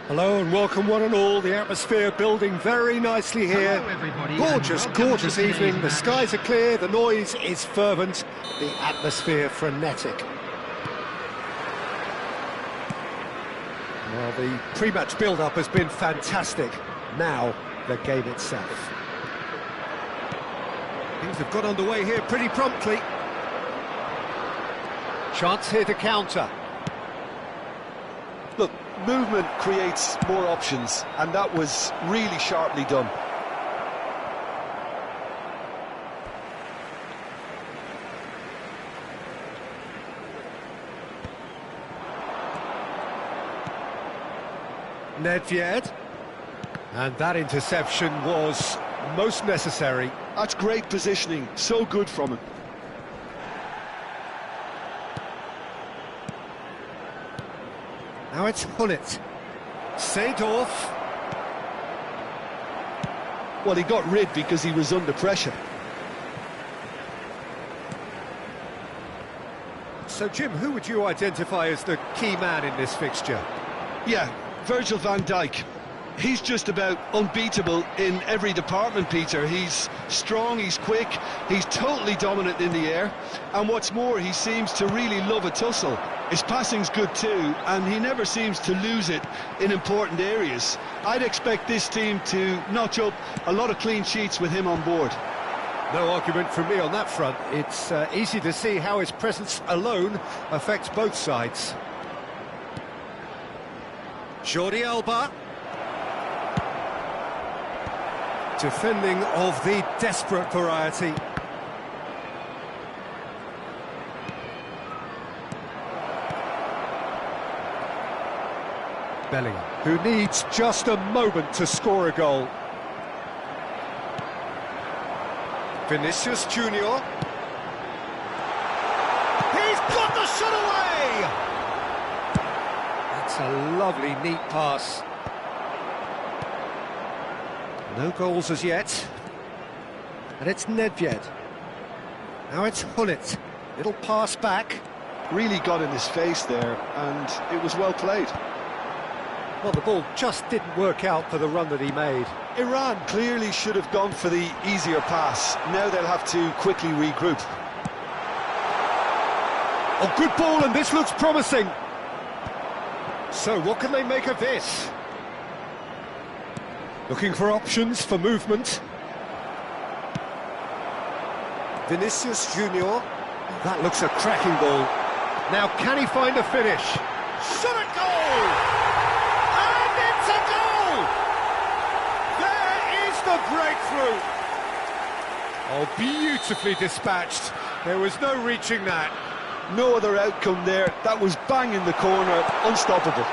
Hello and welcome one and all. The atmosphere building very nicely here. Hello, everybody, Gorgeous, and welcome gorgeous to today's evening. The match. skies are clear, the noise is fervent, the atmosphere frenetic. Well, the pre-match build-up has been fantastic. Now, the game itself. Things have got underway here pretty promptly. Chance here to counter. Look, movement creates more options, and that was really sharply done. Nedved. And that interception was most necessary. That's great positioning, so good from him. Now it's Hullet. Seedorf. Well, he got rid because he was under pressure. So, Jim, who would you identify as the key man in this fixture? Yeah, Virgil van Dijk. He's just about unbeatable in every department, Peter. He's strong, he's quick, he's totally dominant in the air, and what's more, he seems to really love a tussle. His passing's good too, and he never seems to lose it in important areas. I'd expect this team to notch up a lot of clean sheets with him on board. No argument from me on that front. It's easy to see how his presence alone affects both sides. Jordi Alba. Defending of the desperate variety. Bellingham, who needs just a moment to score a goal. Vinicius Junior. He's got the shot away! That's a lovely, neat pass. No goals as yet. And it's Nedved. Now it's Hullet. Little pass back. Really got in his face there, and it was well played. Well, the ball just didn't work out for the run that he made. Iran clearly should have gone for the easier pass. Now they'll have to quickly regroup. Oh, good ball, and this looks promising. So, what can they make of this? Looking for options for movement. Vinicius Junior. That looks a cracking ball. Now, can he find a finish? Shot at goal! And it's a goal! There is the breakthrough! Oh, beautifully dispatched. There was no reaching that. No other outcome there. That was bang in the corner, unstoppable.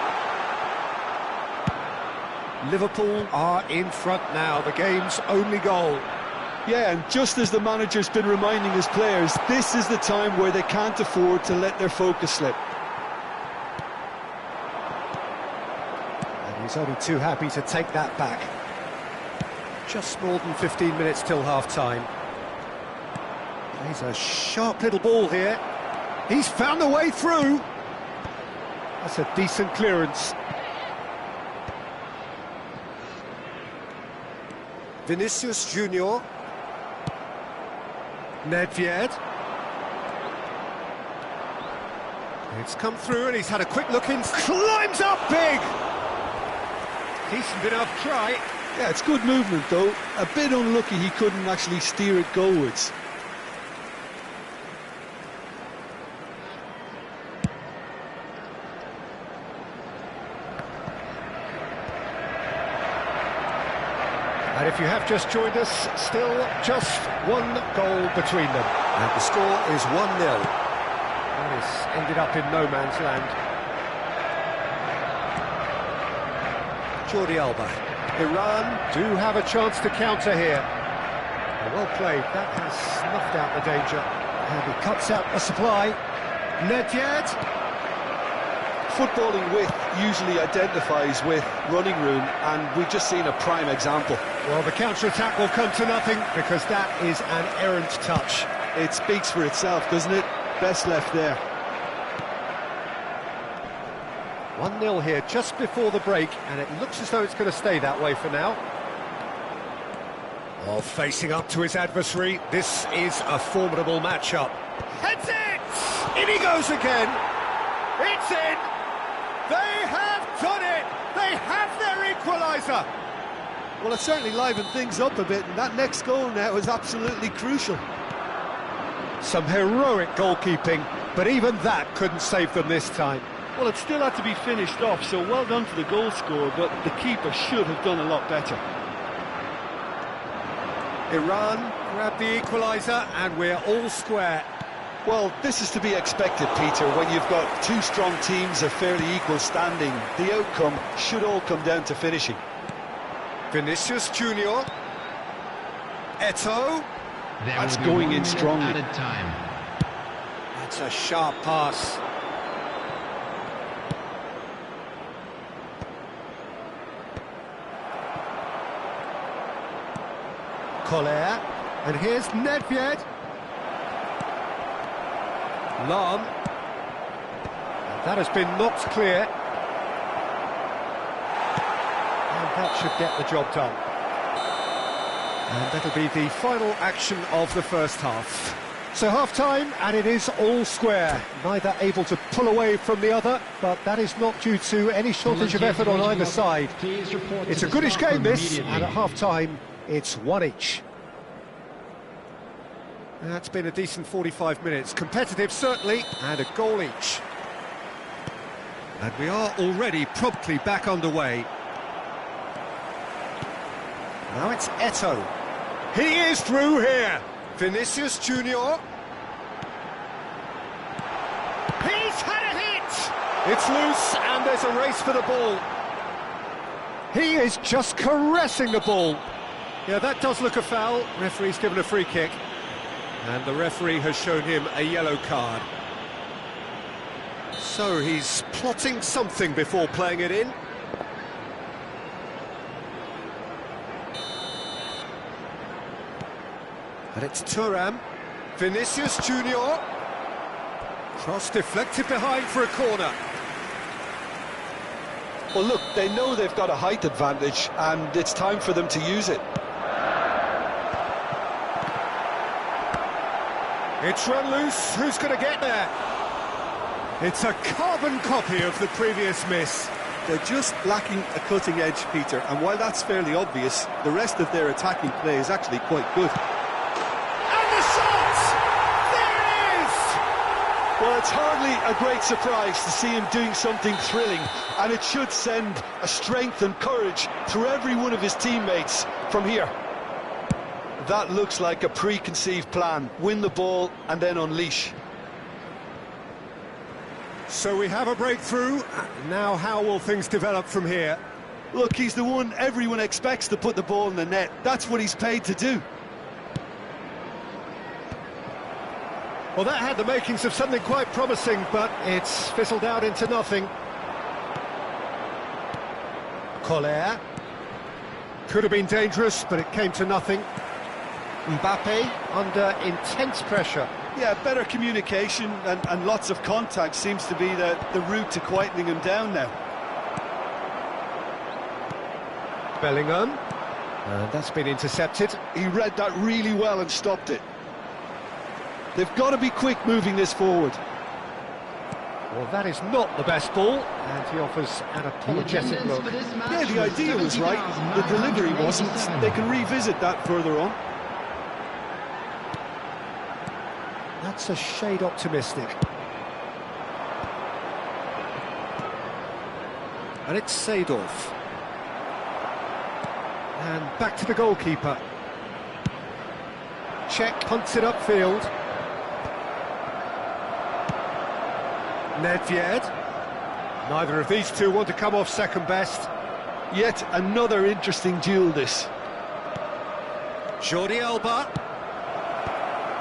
Liverpool are in front now, the game's only goal. Yeah, and just as the manager's been reminding his players, this is the time where they can't afford to let their focus slip. And he's only too happy to take that back. Just more than 15 minutes till half-time. Plays a sharp little ball here. He's found a way through. That's a decent clearance. Vinicius Junior. Nedved. It's come through and he's had a quick look in. Climbs up big! Decent enough try. Yeah, it's good movement though. A bit unlucky he couldn't actually steer it goalwards. And if you have just joined us, still just one goal between them. And the score is 1-0. Well, it's ended up in no man's land. Jordi Alba. Iran do have a chance to counter here. Well played, that has snuffed out the danger. And he cuts out the supply. Nedved. Footballing width usually identifies with running room, and we've just seen a prime example. Well, the counter-attack will come to nothing because that is an errant touch. It speaks for itself, doesn't it? Best left there. 1-0 here just before the break, and it looks as though it's going to stay that way for now. Well, facing up to his adversary, this is a formidable matchup. Heads it! In he goes again! It's in! They have done it! They have their equaliser! Well, it certainly livened things up a bit, and that next goal now is absolutely crucial. Some heroic goalkeeping, but even that couldn't save them this time. Well, it still had to be finished off, so well done to the goal scorer, but the keeper should have done a lot better. Iran grab the equaliser, and we're all square. Well, this is to be expected, Peter. When you've got two strong teams of fairly equal standing, the outcome should all come down to finishing. Vinicius Junior. Eto'o. That's going in strongly. Added time. That's a sharp pass. Koller. And here's Nedved. Lahm. That has been knocked clear. And that should get the job done. And that'll be the final action of the first half. So half-time, and it is all square. Neither able to pull away from the other, but that is not due to any shortage of effort on either side. It's a goodish game, this, and at half-time, it's one each. That's been a decent 45 minutes. Competitive, certainly, and a goal each. And we are already promptly back underway. Now it's Eto'o. He is through here. Vinicius Junior. He's had a hit. It's loose, and there's a race for the ball. He is just caressing the ball. Yeah, that does look a foul. Referee's given a free kick. And the referee has shown him a yellow card. So he's plotting something before playing it in. And it's Thuram. Vinicius Junior. Cross deflected behind for a corner. Well, look, they know they've got a height advantage, and it's time for them to use it. It's run loose. Who's going to get there? It's a carbon copy of the previous miss. They're just lacking a cutting edge, Peter, and while that's fairly obvious, the rest of their attacking play is actually quite good. And the shot! There it is! Well, it's hardly a great surprise to see him doing something thrilling, and it should send a strength and courage through every one of his teammates from here. That looks like a preconceived plan. Win the ball and then unleash. So we have a breakthrough. Now how will things develop from here? Look, he's the one everyone expects to put the ball in the net. That's what he's paid to do. Well, that had the makings of something quite promising, but it's fizzled out into nothing. Koller. Could have been dangerous, but it came to nothing. Mbappe under intense pressure. Yeah, better communication and lots of contact seems to be the route to quietening him down now. Bellingham. That's been intercepted. He read that really well and stopped it. They've got to be quick moving this forward. Well, that is not the best ball, and he offers an apologetic look. Yeah, the idea was right, the delivery wasn't. They can revisit that further on. That's a shade optimistic. And it's Seedorf. And back to the goalkeeper. Cech punts it upfield. Nedved. Neither of these two want to come off second best. Yet another interesting duel, this. Jordi Alba.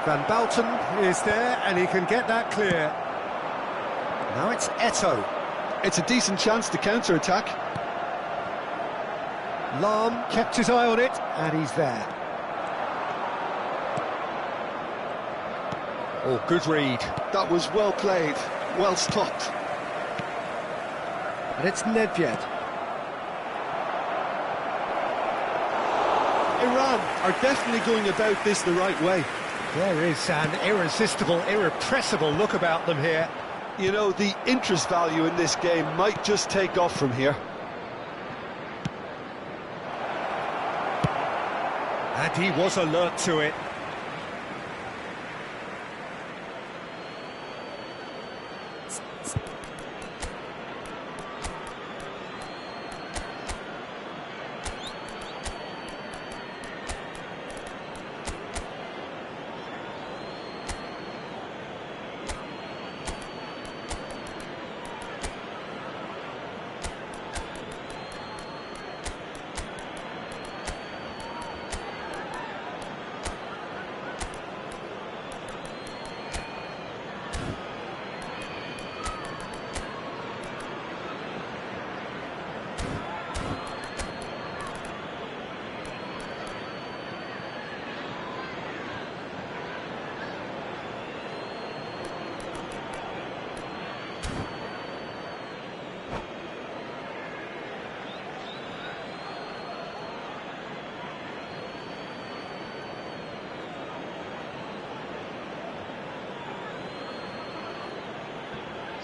Van Bouten is there, and he can get that clear. Now it's Eto'o. It's a decent chance to counter-attack. Lahm kept his eye on it, and he's there. Oh, good read. That was well played, well stopped. And it's Nedved. Iran are definitely going about this the right way. There is an irresistible, irrepressible look about them here. You know, the interest value in this game might just take off from here. And he was alert to it.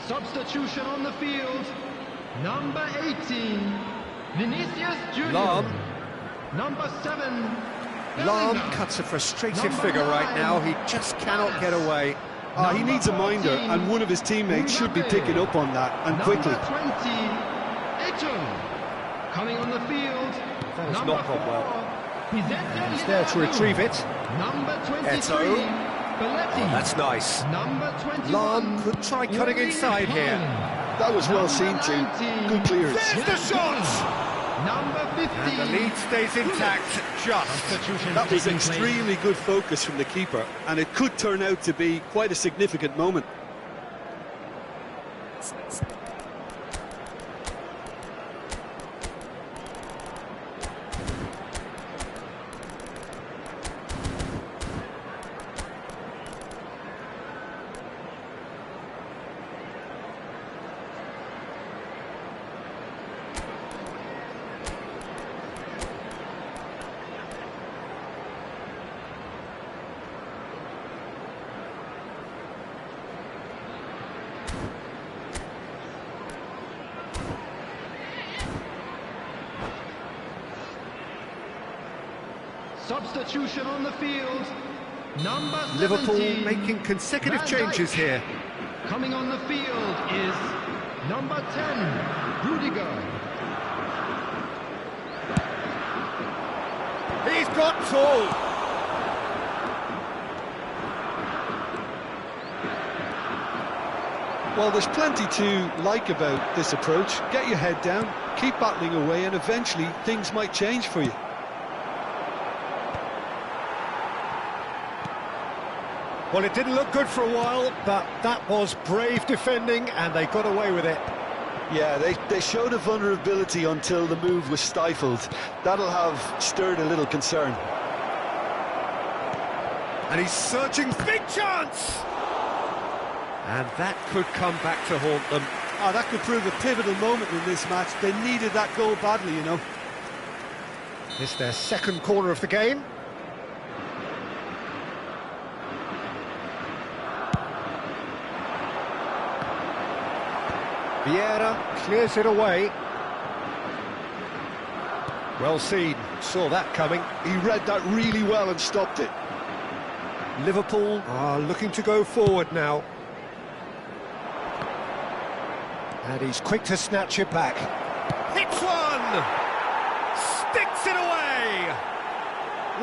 Substitution on the field. Number 18, Vinicius Junior. Lahm. Number 7, Lahm Bellingham. cuts a frustrated Number figure right 9, now. He just cannot get away. He needs a minder, and one of his teammates should be picking up on that, and quickly. Number 20, Eton. Coming on the field. That has Number not gone well. 4, He's there to retrieve it. Number 23, Eto'o. Belletti. That's nice. Number 21, Lahm could try cutting inside here. That was well seen too. Good clearance. There's the shot! Number 15. And the lead stays intact, just. That was extremely good focus from the keeper, and it could turn out to be quite a significant moment. Substitution on the field. Number 17, Liverpool making consecutive Van changes Dijk. here. Coming on the field is number 10, Rudiger. He's got full. Well, there's plenty to like about this approach. Get your head down, keep battling away, and eventually things might change for you. Well, it didn't look good for a while, but that was brave defending, and they got away with it. Yeah, they showed a vulnerability until the move was stifled. That'll have stirred a little concern. And he's searching, big chance! And that could come back to haunt them. Oh, that could prove a pivotal moment in this match. They needed that goal badly, you know. It's their second corner of the game. Vieira clears it away. Well seen, saw that coming. He read that really well and stopped it. Liverpool are looking to go forward now. And he's quick to snatch it back. Hits one! Sticks it away!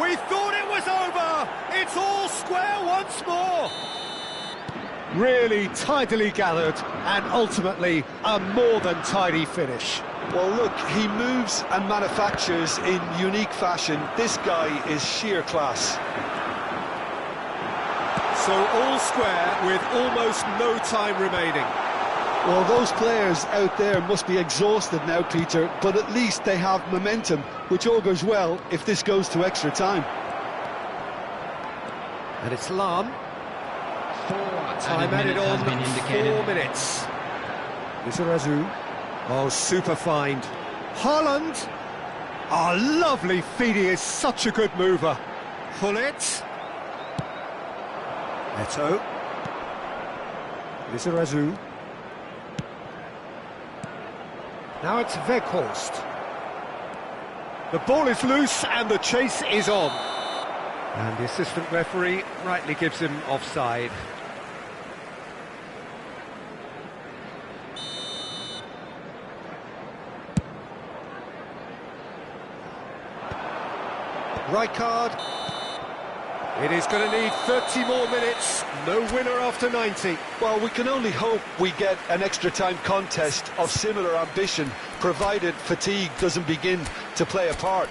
We thought it was over! It's all square once more! Really tidily gathered, and ultimately a more than tidy finish. Well, look, he moves and manufactures in unique fashion. This guy is sheer class. So all square with almost no time remaining. Well, those players out there must be exhausted now, Peter, but at least they have momentum, which augurs well if this goes to extra time. And it's Lahm. Four Time added minutes on, has been indicated. 4 minutes. Lizarazu. Oh, super find. Haaland. Oh, lovely feed, he is such a good mover. Gullit. Neto. Lizarazu. Now it's Weghorst. The ball is loose and the chase is on. And the assistant referee rightly gives him offside. Rijkaard. It is going to need 30 more minutes. No winner after 90. Well, we can only hope we get an extra-time contest of similar ambition, provided fatigue doesn't begin to play a part.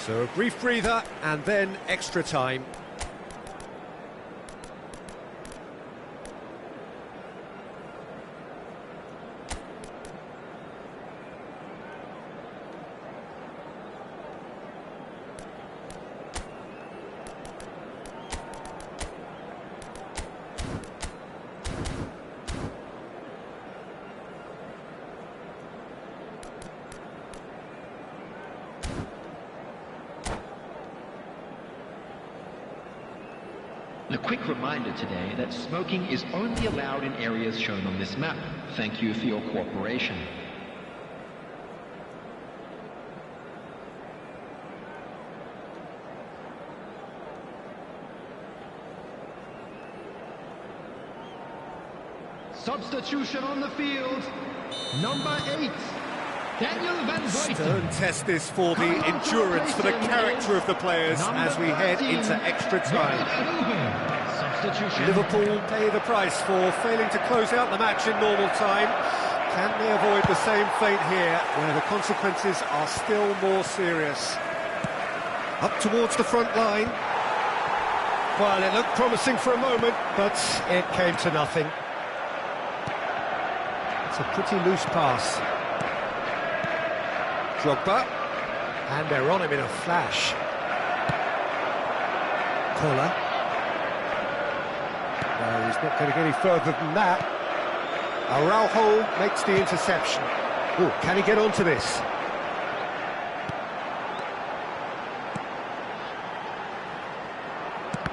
So a brief breather and then extra time. A quick reminder today that smoking is only allowed in areas shown on this map. Thank you for your cooperation. Substitution on the field. Number 8. Daniel Van Vleuten. Stern test this for the endurance, for the character of the players as we head into extra time. Substitution. Liverpool pay the price for failing to close out the match in normal time. Can they avoid the same fate here, where the consequences are still more serious? Up towards the front line. Well, it looked promising for a moment, but it came to nothing. It's a pretty loose pass. Drogba, and they're on him in a flash. Koller. No, he's not going to get any further than that. Araujo makes the interception. Oh, can he get onto this?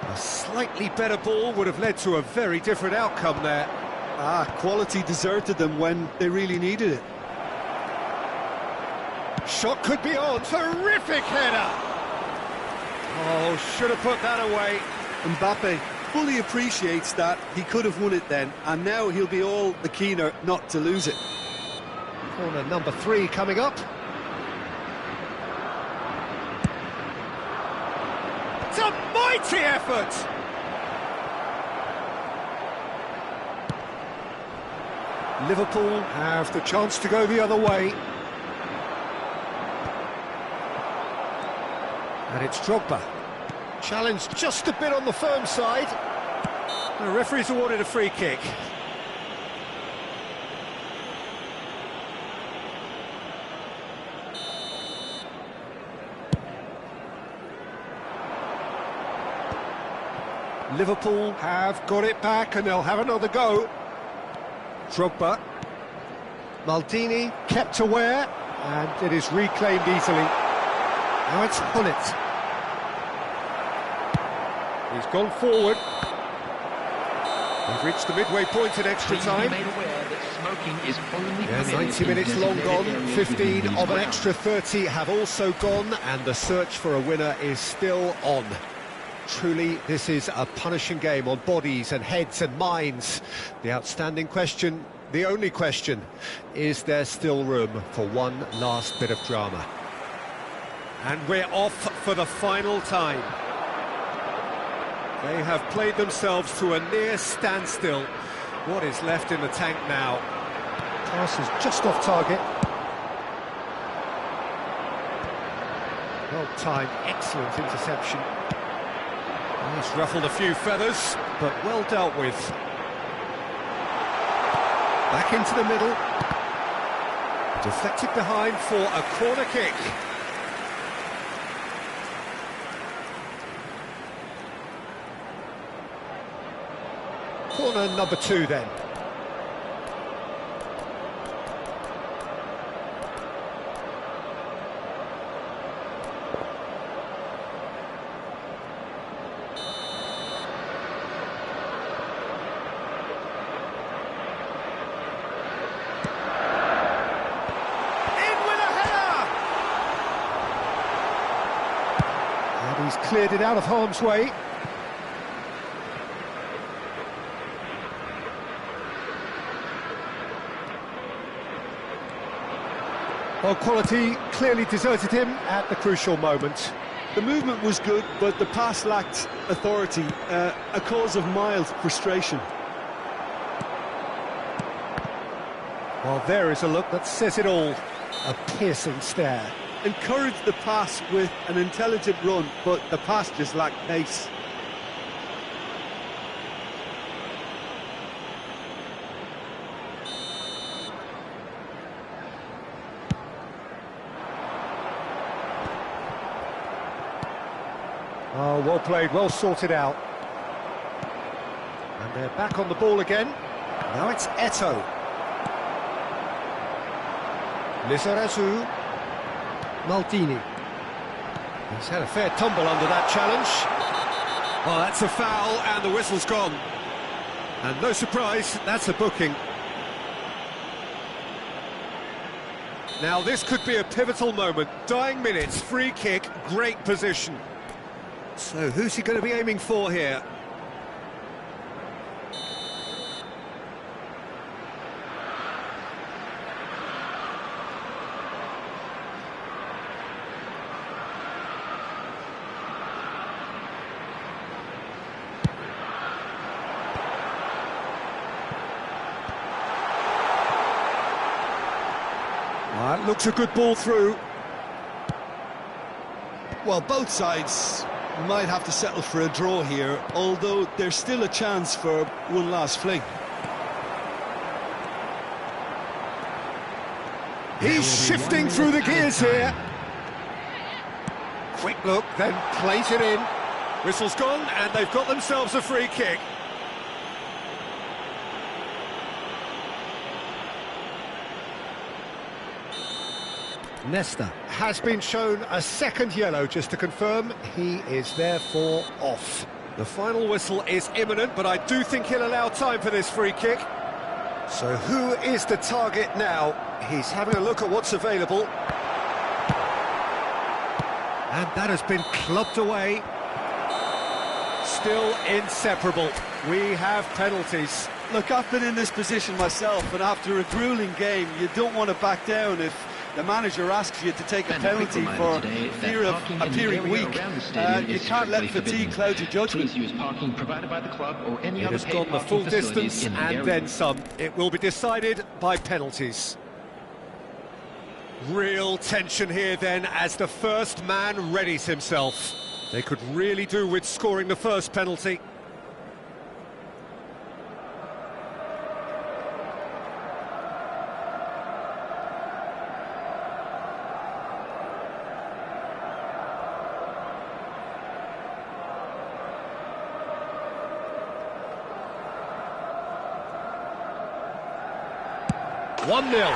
A slightly better ball would have led to a very different outcome there. Quality deserted them when they really needed it. Shot could be on. Terrific header. Oh, should have put that away. Mbappe fully appreciates that he could have won it then, and now he'll be all the keener not to lose it. Corner number 3 coming up. It's a mighty effort. Liverpool have the chance to go the other way. And it's Drogba. Challenged just a bit on the firm side. The referee's awarded a free kick. Liverpool have got it back and they'll have another go. Drogba. Maldini kept aware and it is reclaimed easily. Now it's Gullit. He's gone forward. We've reached the midway point in extra time. Yeah, 90 minutes long gone, 15 of an extra 30 have also gone, and the search for a winner is still on. Truly, this is a punishing game on bodies and heads and minds. The outstanding question, the only question, is there still room for one last bit of drama? And we're off for the final time. They have played themselves to a near standstill. What is left in the tank now? Pass is just off target. Well timed, excellent interception. And it's ruffled a few feathers, but well dealt with. Back into the middle. Deflected behind for a corner kick. Corner number 2 then. cleared it out of harm's way. Well, quality clearly deserted him at the crucial moment. The movement was good, but the pass lacked authority, a cause of mild frustration. Well, there is a look that says it all. A piercing stare. Encouraged the pass with an intelligent run, but the pass just lacked pace. Oh, well played, well sorted out. And they're back on the ball again. Now it's Eto'o. Lizarazu. Maldini. He's had a fair tumble under that challenge. Oh, that's a foul, and the whistle's gone. And no surprise, that's a booking. Now this could be a pivotal moment. Dying minutes, free kick, great position. So who's he going to be aiming for here? That looks a good ball through. Well, both sides might have to settle for a draw here, although there's still a chance for one last fling. He's shifting through the gears here. Quick look, then plays it in. Whistle's gone, and they've got themselves a free kick. Nesta has been shown a second yellow, just to confirm he is therefore off. The final whistle is imminent, but I do think he'll allow time for this free kick. So who is the target now? He's having a look at what's available. And that has been clubbed away. Still inseparable. We have penalties. Look, I've been in this position myself, and after a gruelling game, you don't want to back down if the manager asks you to take a penalty for fear of appearing weak. You can't let fatigue cloud your judgment. Please use parking provided by the club or any other It has gone the full distance and then some. It will be decided by penalties. Real tension here then as the first man readies himself. They could really do with scoring the first penalty. One 0.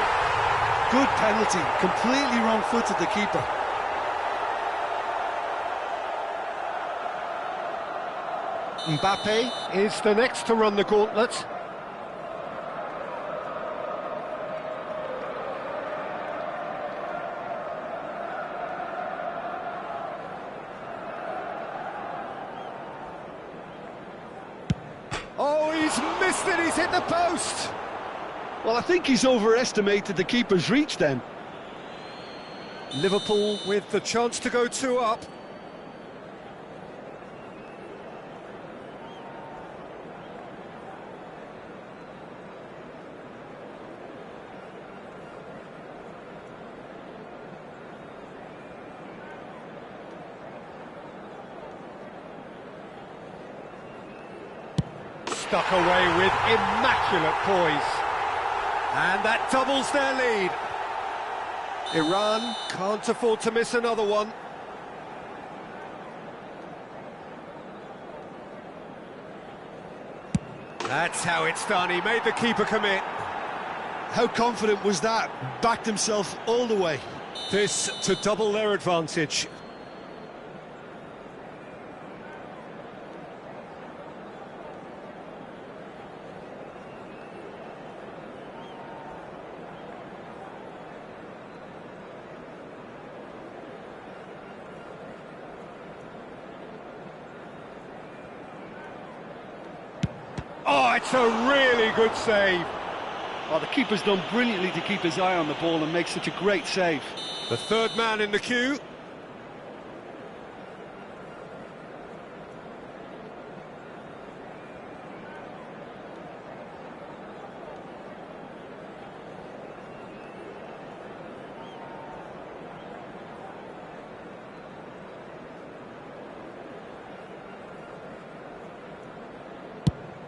Good penalty, completely wrong-footed the keeper. Mbappe is the next to run the gauntlet. Oh, he's missed it, he's hit the post! Well, I think he's overestimated the keeper's reach then. Liverpool with the chance to go 2 up. Stuck away with immaculate poise. And that doubles their lead. Iran can't afford to miss another one. That's how it's done. He made the keeper commit. How confident was that? Backed himself all the way. This to double their advantage. Oh, it's a really good save. Oh, the keeper's done brilliantly to keep his eye on the ball and make such a great save. The third man in the queue.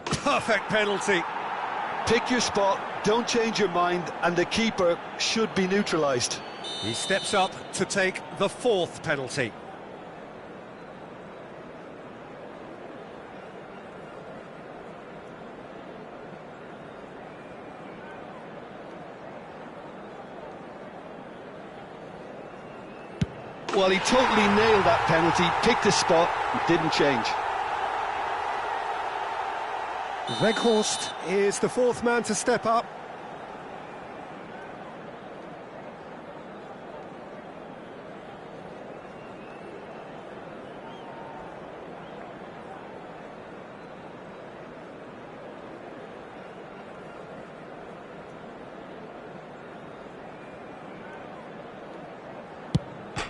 Perfect penalty. Pick your spot, don't change your mind, and the keeper should be neutralised. He steps up to take the fourth penalty. Well, he totally nailed that penalty, picked his spot, didn't change. Weghorst is the fourth man to step up.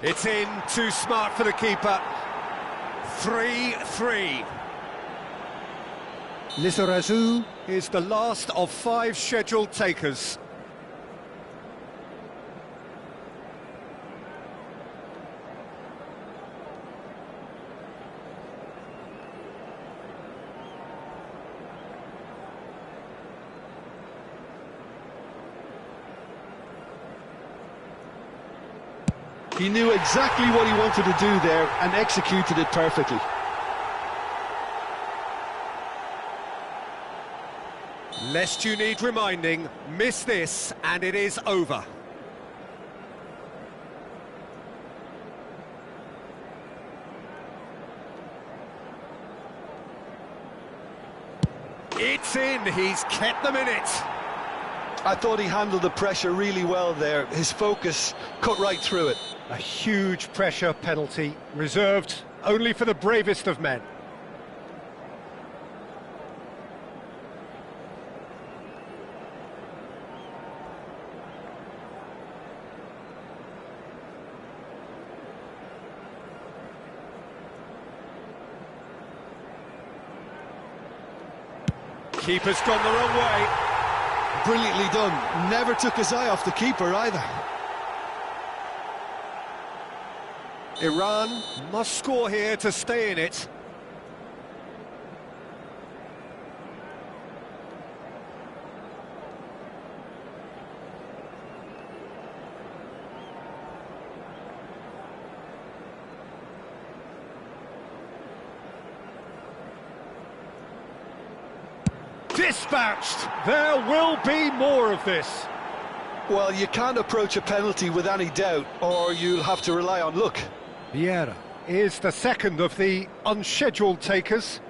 It's in, too smart for the keeper. 3-3. Lizarazu is the last of 5 scheduled takers. He knew exactly what he wanted to do there and executed it perfectly. Lest you need reminding, miss this and it is over. It's in, he's kept them in it. I thought he handled the pressure really well there. His focus cut right through it. A huge pressure penalty, reserved only for the bravest of men. Keeper's gone the wrong way. Brilliantly done. Never took his eye off the keeper either. Iran must score here to stay in it. Dispatched! There will be more of this. Well, you can't approach a penalty with any doubt, or you'll have to rely on luck. Vieira is the second of the unscheduled takers.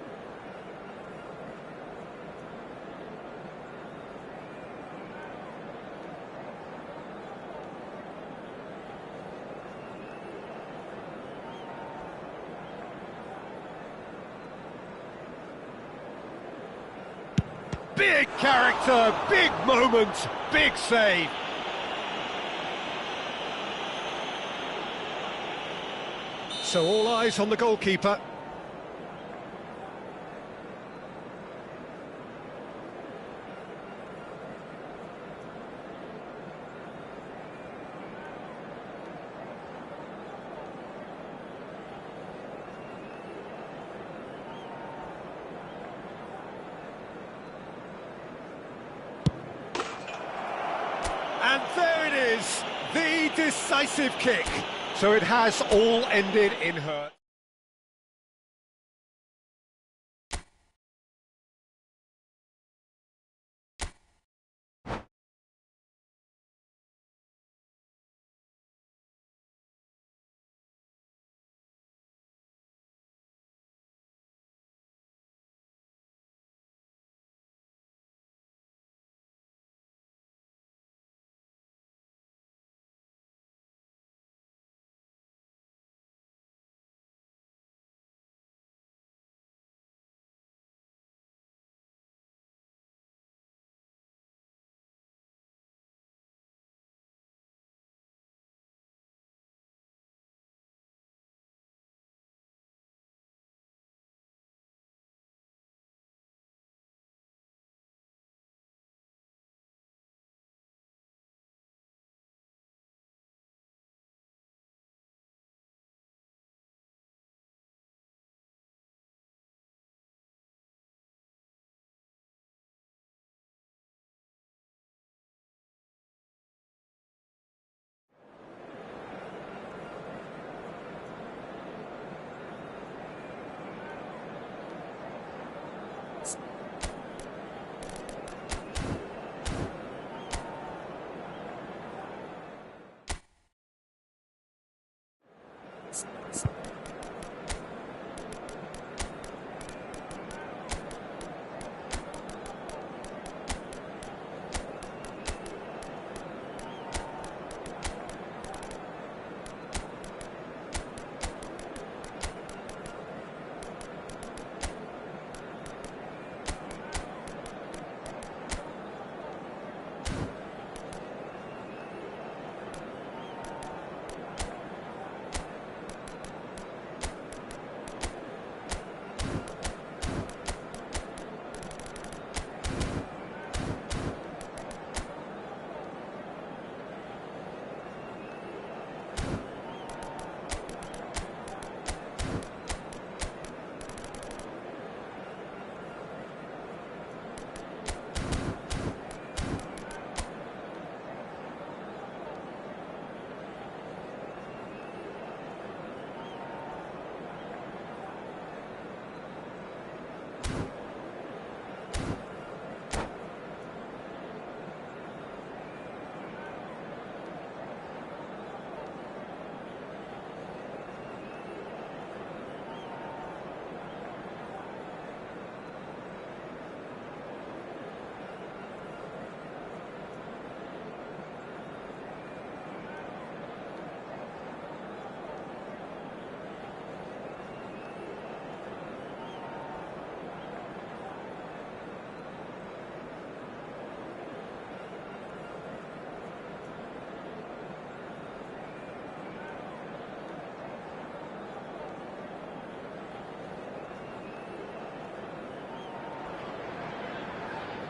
Big character, big moment, big save. So all eyes on the goalkeeper. And there it is, the decisive kick. So it has all ended in her.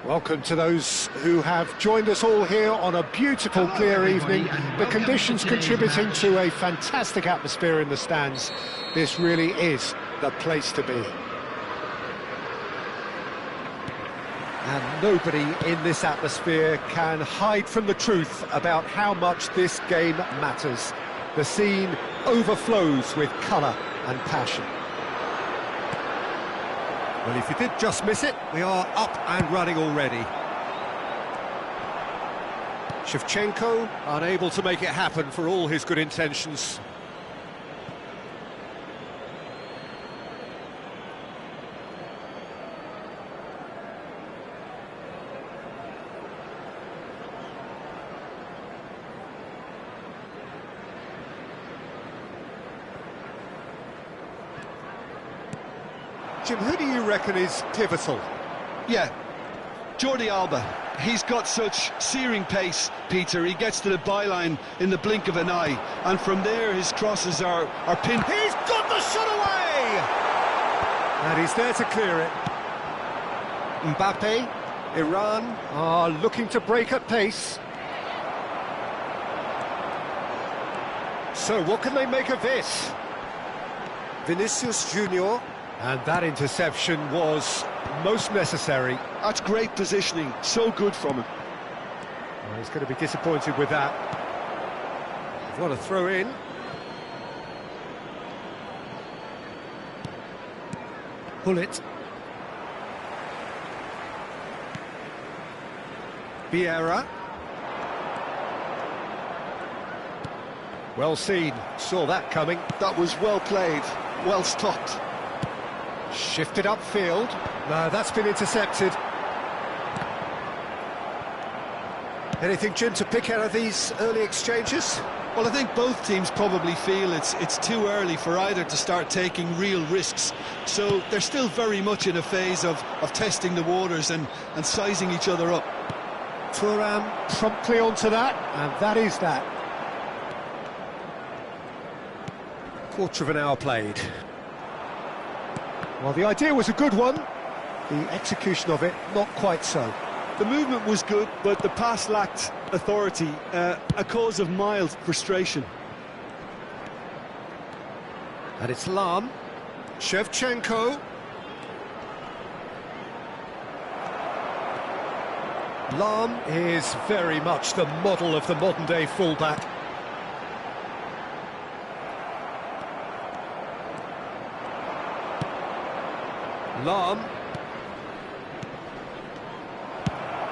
Welcome to those who have joined us all here on a beautiful, clear evening. The conditions contributing to a fantastic atmosphere in the stands. This really is the place to be. And nobody in this atmosphere can hide from the truth about how much this game matters. The scene overflows with colour and passion. Well, if you did just miss it, we are up and running already. Shevchenko unable to make it happen for all his good intentions. Jim, who do you reckon is pivotal? Yeah, Jordi Alba. He's got such searing pace, Peter. He gets to the byline in the blink of an eye, and from there his crosses are pinned. He's got the shot away! And he's there to clear it. Mbappe, Iran are looking to break at pace. So what can they make of this? Vinicius Junior. And that interception was most necessary. That's great positioning, so good from him. Well, he's going to be disappointed with that. What a throw in. Bullet. Vieira. Well seen, saw that coming. That was well played, well stopped. Shifted upfield. No, that's been intercepted. Anything, Jim, to pick out of these early exchanges? Well, I think both teams probably feel it's too early for either to start taking real risks. So they're still very much in a phase of testing the waters and sizing each other up. Thuram promptly onto that, and that is that. Quarter of an hour played. Well, the idea was a good one, the execution of it not quite so. The movement was good, but the pass lacked authority, a cause of mild frustration. And it's Lahm, Shevchenko. Lahm is very much the model of the modern-day fullback. Lahm.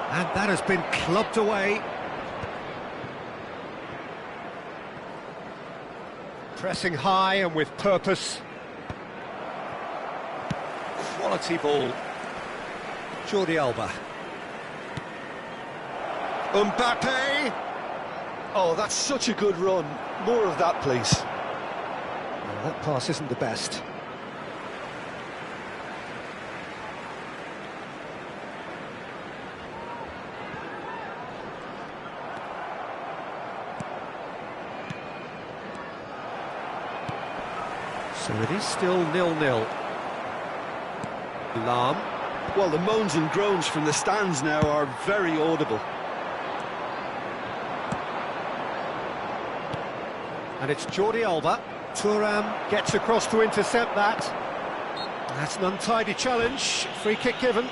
And that has been clubbed away. Pressing high and with purpose. Quality ball. Jordi Alba. Mbappe. Oh, that's such a good run. More of that, please. Well, that pass isn't the best. So it is still 0-0. Lahm. Well, the moans and groans from the stands now are very audible. And it's Jordi Alba. Thuram gets across to intercept that. That's an untidy challenge. Free kick given.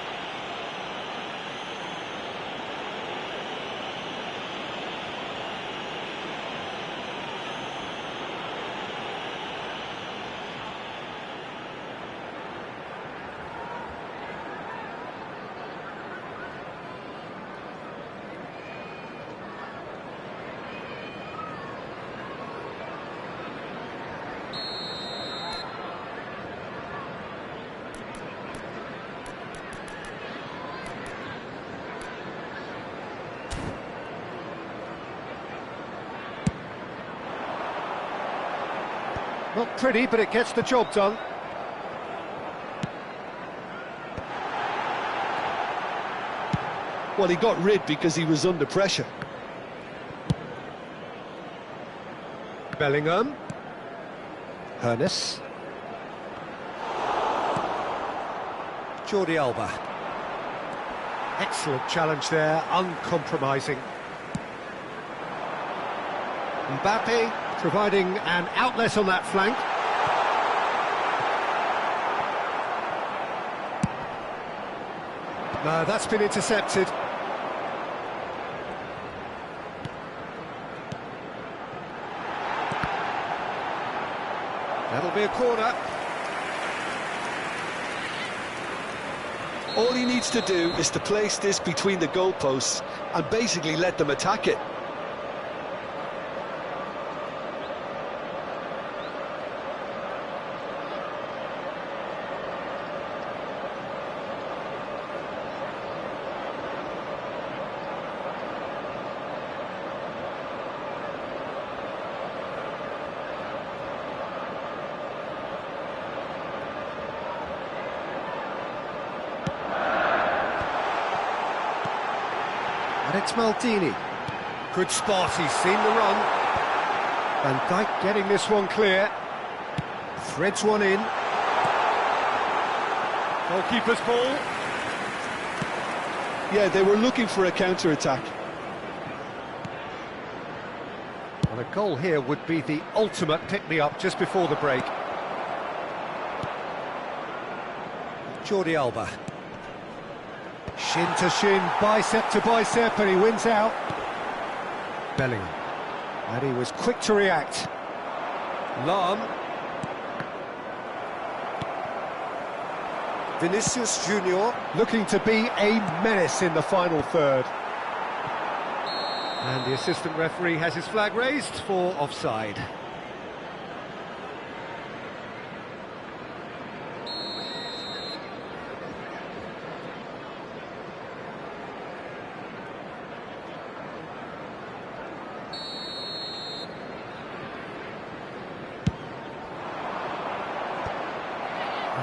Not pretty, but it gets the job done. Well, he got rid because he was under pressure. Bellingham. Hernes. Jordi Alba. Excellent challenge there, uncompromising. Mbappe providing an outlet on that flank. No, that's been intercepted. That'll be a corner. All he needs to do is to place this between the goalposts and basically let them attack it. And it's Maldini. Good spot, he's seen the run. Van Dijk getting this one clear. Threads one in. Goalkeeper's ball. Yeah, they were looking for a counter-attack. Well, a goal here would be the ultimate pick-me-up just before the break. Jordi Alba. Shin to shin, bicep to bicep, and he wins out. Bellingham. And he was quick to react. Lahm. Vinicius Junior looking to be a menace in the final third. And the assistant referee has his flag raised for offside.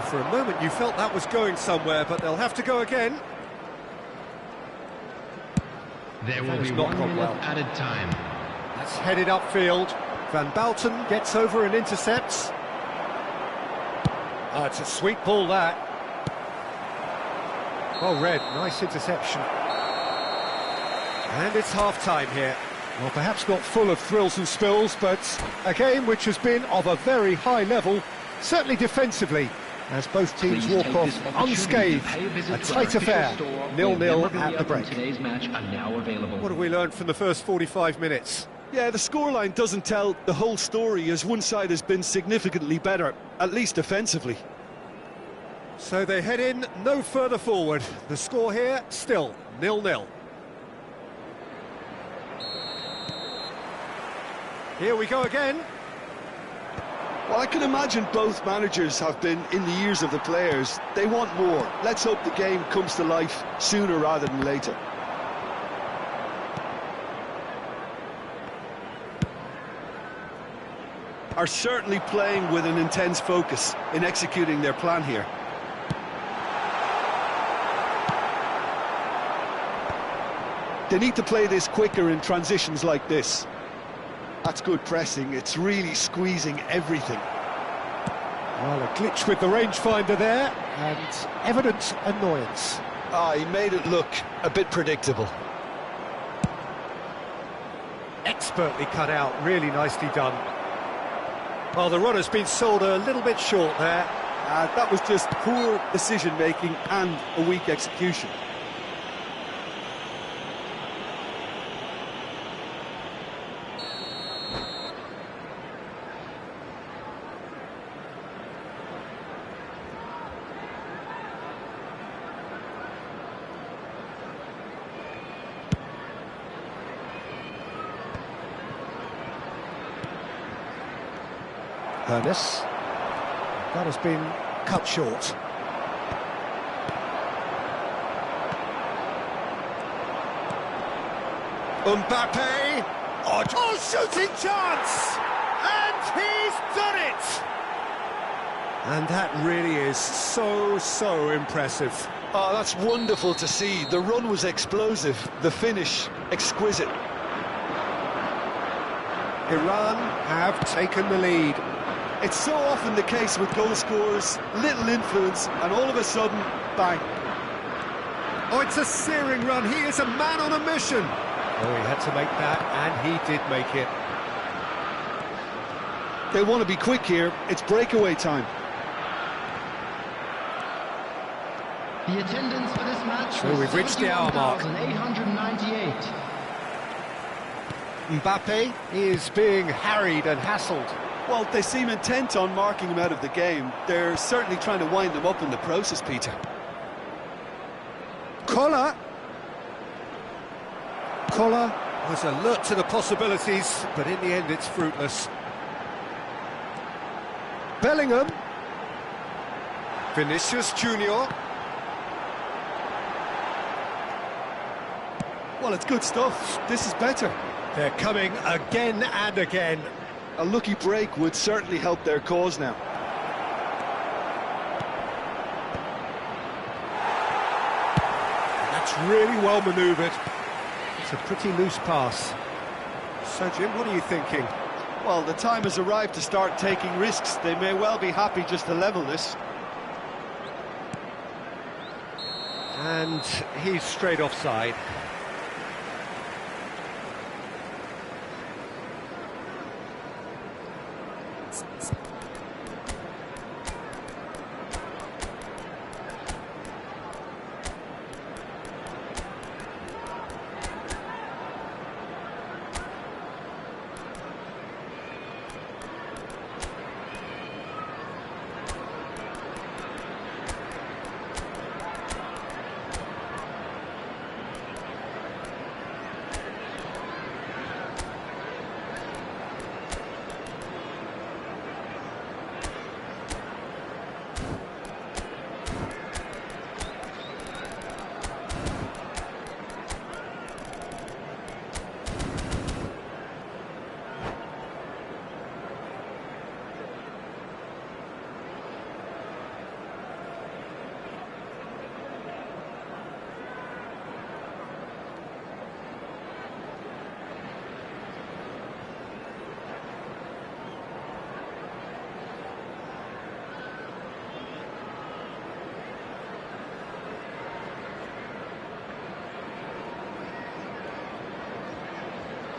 For a moment you felt that was going somewhere, but they'll have to go again. There will be 1 minute added time. That's headed upfield. Van Bouten gets over and intercepts. Oh, it's a sweet ball, that. Well read, nice interception. And it's half-time here. Well, perhaps not full of thrills and spills, but a game which has been of a very high level, certainly defensively, as both teams walk off unscathed. A tight affair, 0-0 at the break. Today's match are now available. What have we learned from the first 45 minutes? Yeah, the scoreline doesn't tell the whole story, as one side has been significantly better, at least defensively. So they head in no further forward. The score here, still 0-0. Here we go again. Well, I can imagine both managers have been in the ears of the players. They want more. Let's hope the game comes to life sooner rather than later. Are certainly playing with an intense focus in executing their plan here. They need to play this quicker in transitions like this. That's good pressing, it's really squeezing everything. Well, a glitch with the rangefinder there, and evident annoyance. He made it look a bit predictable. Expertly cut out, really nicely done. Well, the runner's been sold a little bit short there. That was just poor decision-making and a weak execution. Ernest. That has been cut short. Mbappe! Oh, shooting chance! And he's done it! And that really is so impressive. Oh, that's wonderful to see. The run was explosive, the finish exquisite. Iran have taken the lead. It's so often the case with goal scorers, little influence, and all of a sudden, bang. Oh, it's a searing run. He is a man on a mission. Oh, he had to make that, and he did make it. They want to be quick here. It's breakaway time. The attendance for this match was we've reached the hour mark. 898. Mbappe is being harried and hassled. Well, they seem intent on marking him out of the game. They're certainly trying to wind him up in the process, Peter. Koller was alert to the possibilities, but in the end it's fruitless. Bellingham. Vinicius Junior. Well, it's good stuff. This is better. They're coming again and again. A lucky break would certainly help their cause now. That's really well manoeuvred. It's a pretty loose pass. So, Jim, what are you thinking? Well, the time has arrived to start taking risks. They may well be happy just to level this. And he's straight offside.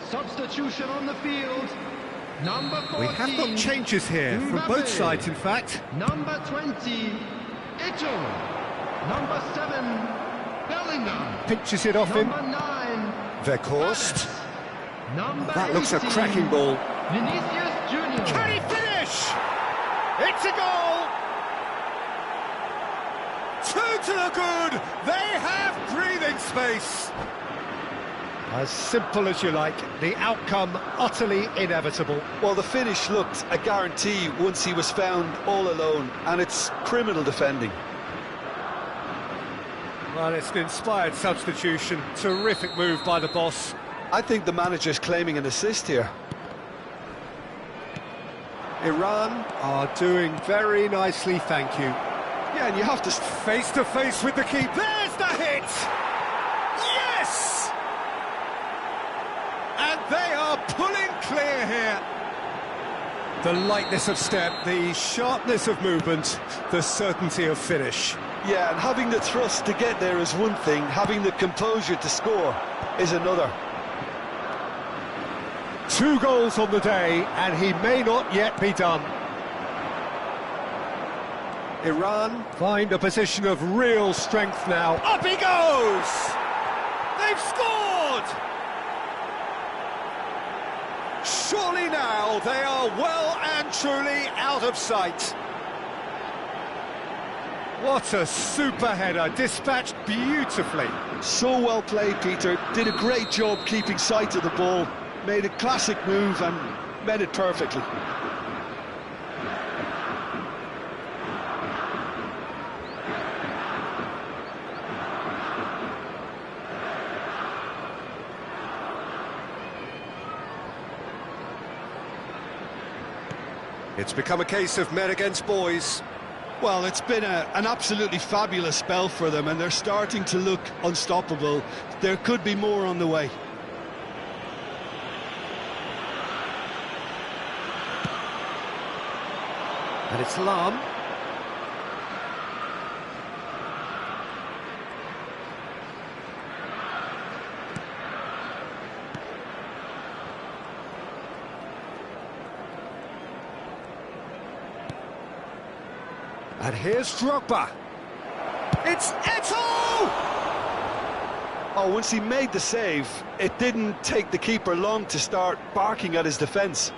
Substitution on the field. Number 14. We have got changes here from both sides, in fact. Number 20, Ito. Number 7, Bellingham. Pinches it off him. Number 9, Weghorst. Number That looks a 18, cracking ball. Vinicius Junior. Can he finish? It's a goal! 2 to the good! They have breathing space! As simple as you like, the outcome utterly inevitable. Well, the finish looked a guarantee once he was found all alone, and it's criminal defending. Well, it's an inspired substitution. Terrific move by the boss. I think the manager's claiming an assist here. Iran are doing very nicely, thank you. Yeah, and you have to... Face to face with the keeper. There's the hit! Yes! And they are pulling clear here. The lightness of step, the sharpness of movement, the certainty of finish. Yeah, and having the thrust to get there is one thing, having the composure to score is another. 2 goals on the day, and he may not yet be done. Iran find a position of real strength now. Up he goes! They've scored! Surely now they are well and truly out of sight. What a super header, dispatched beautifully. So well played, Peter. Did a great job keeping sight of the ball. Made a classic move and made it perfectly. It's become a case of men against boys. Well, it's been an absolutely fabulous spell for them, and they're starting to look unstoppable. There could be more on the way. And it's Lam. And here's Drogba. It's Eto'o! Oh, once he made the save, it didn't take the keeper long to start barking at his defence.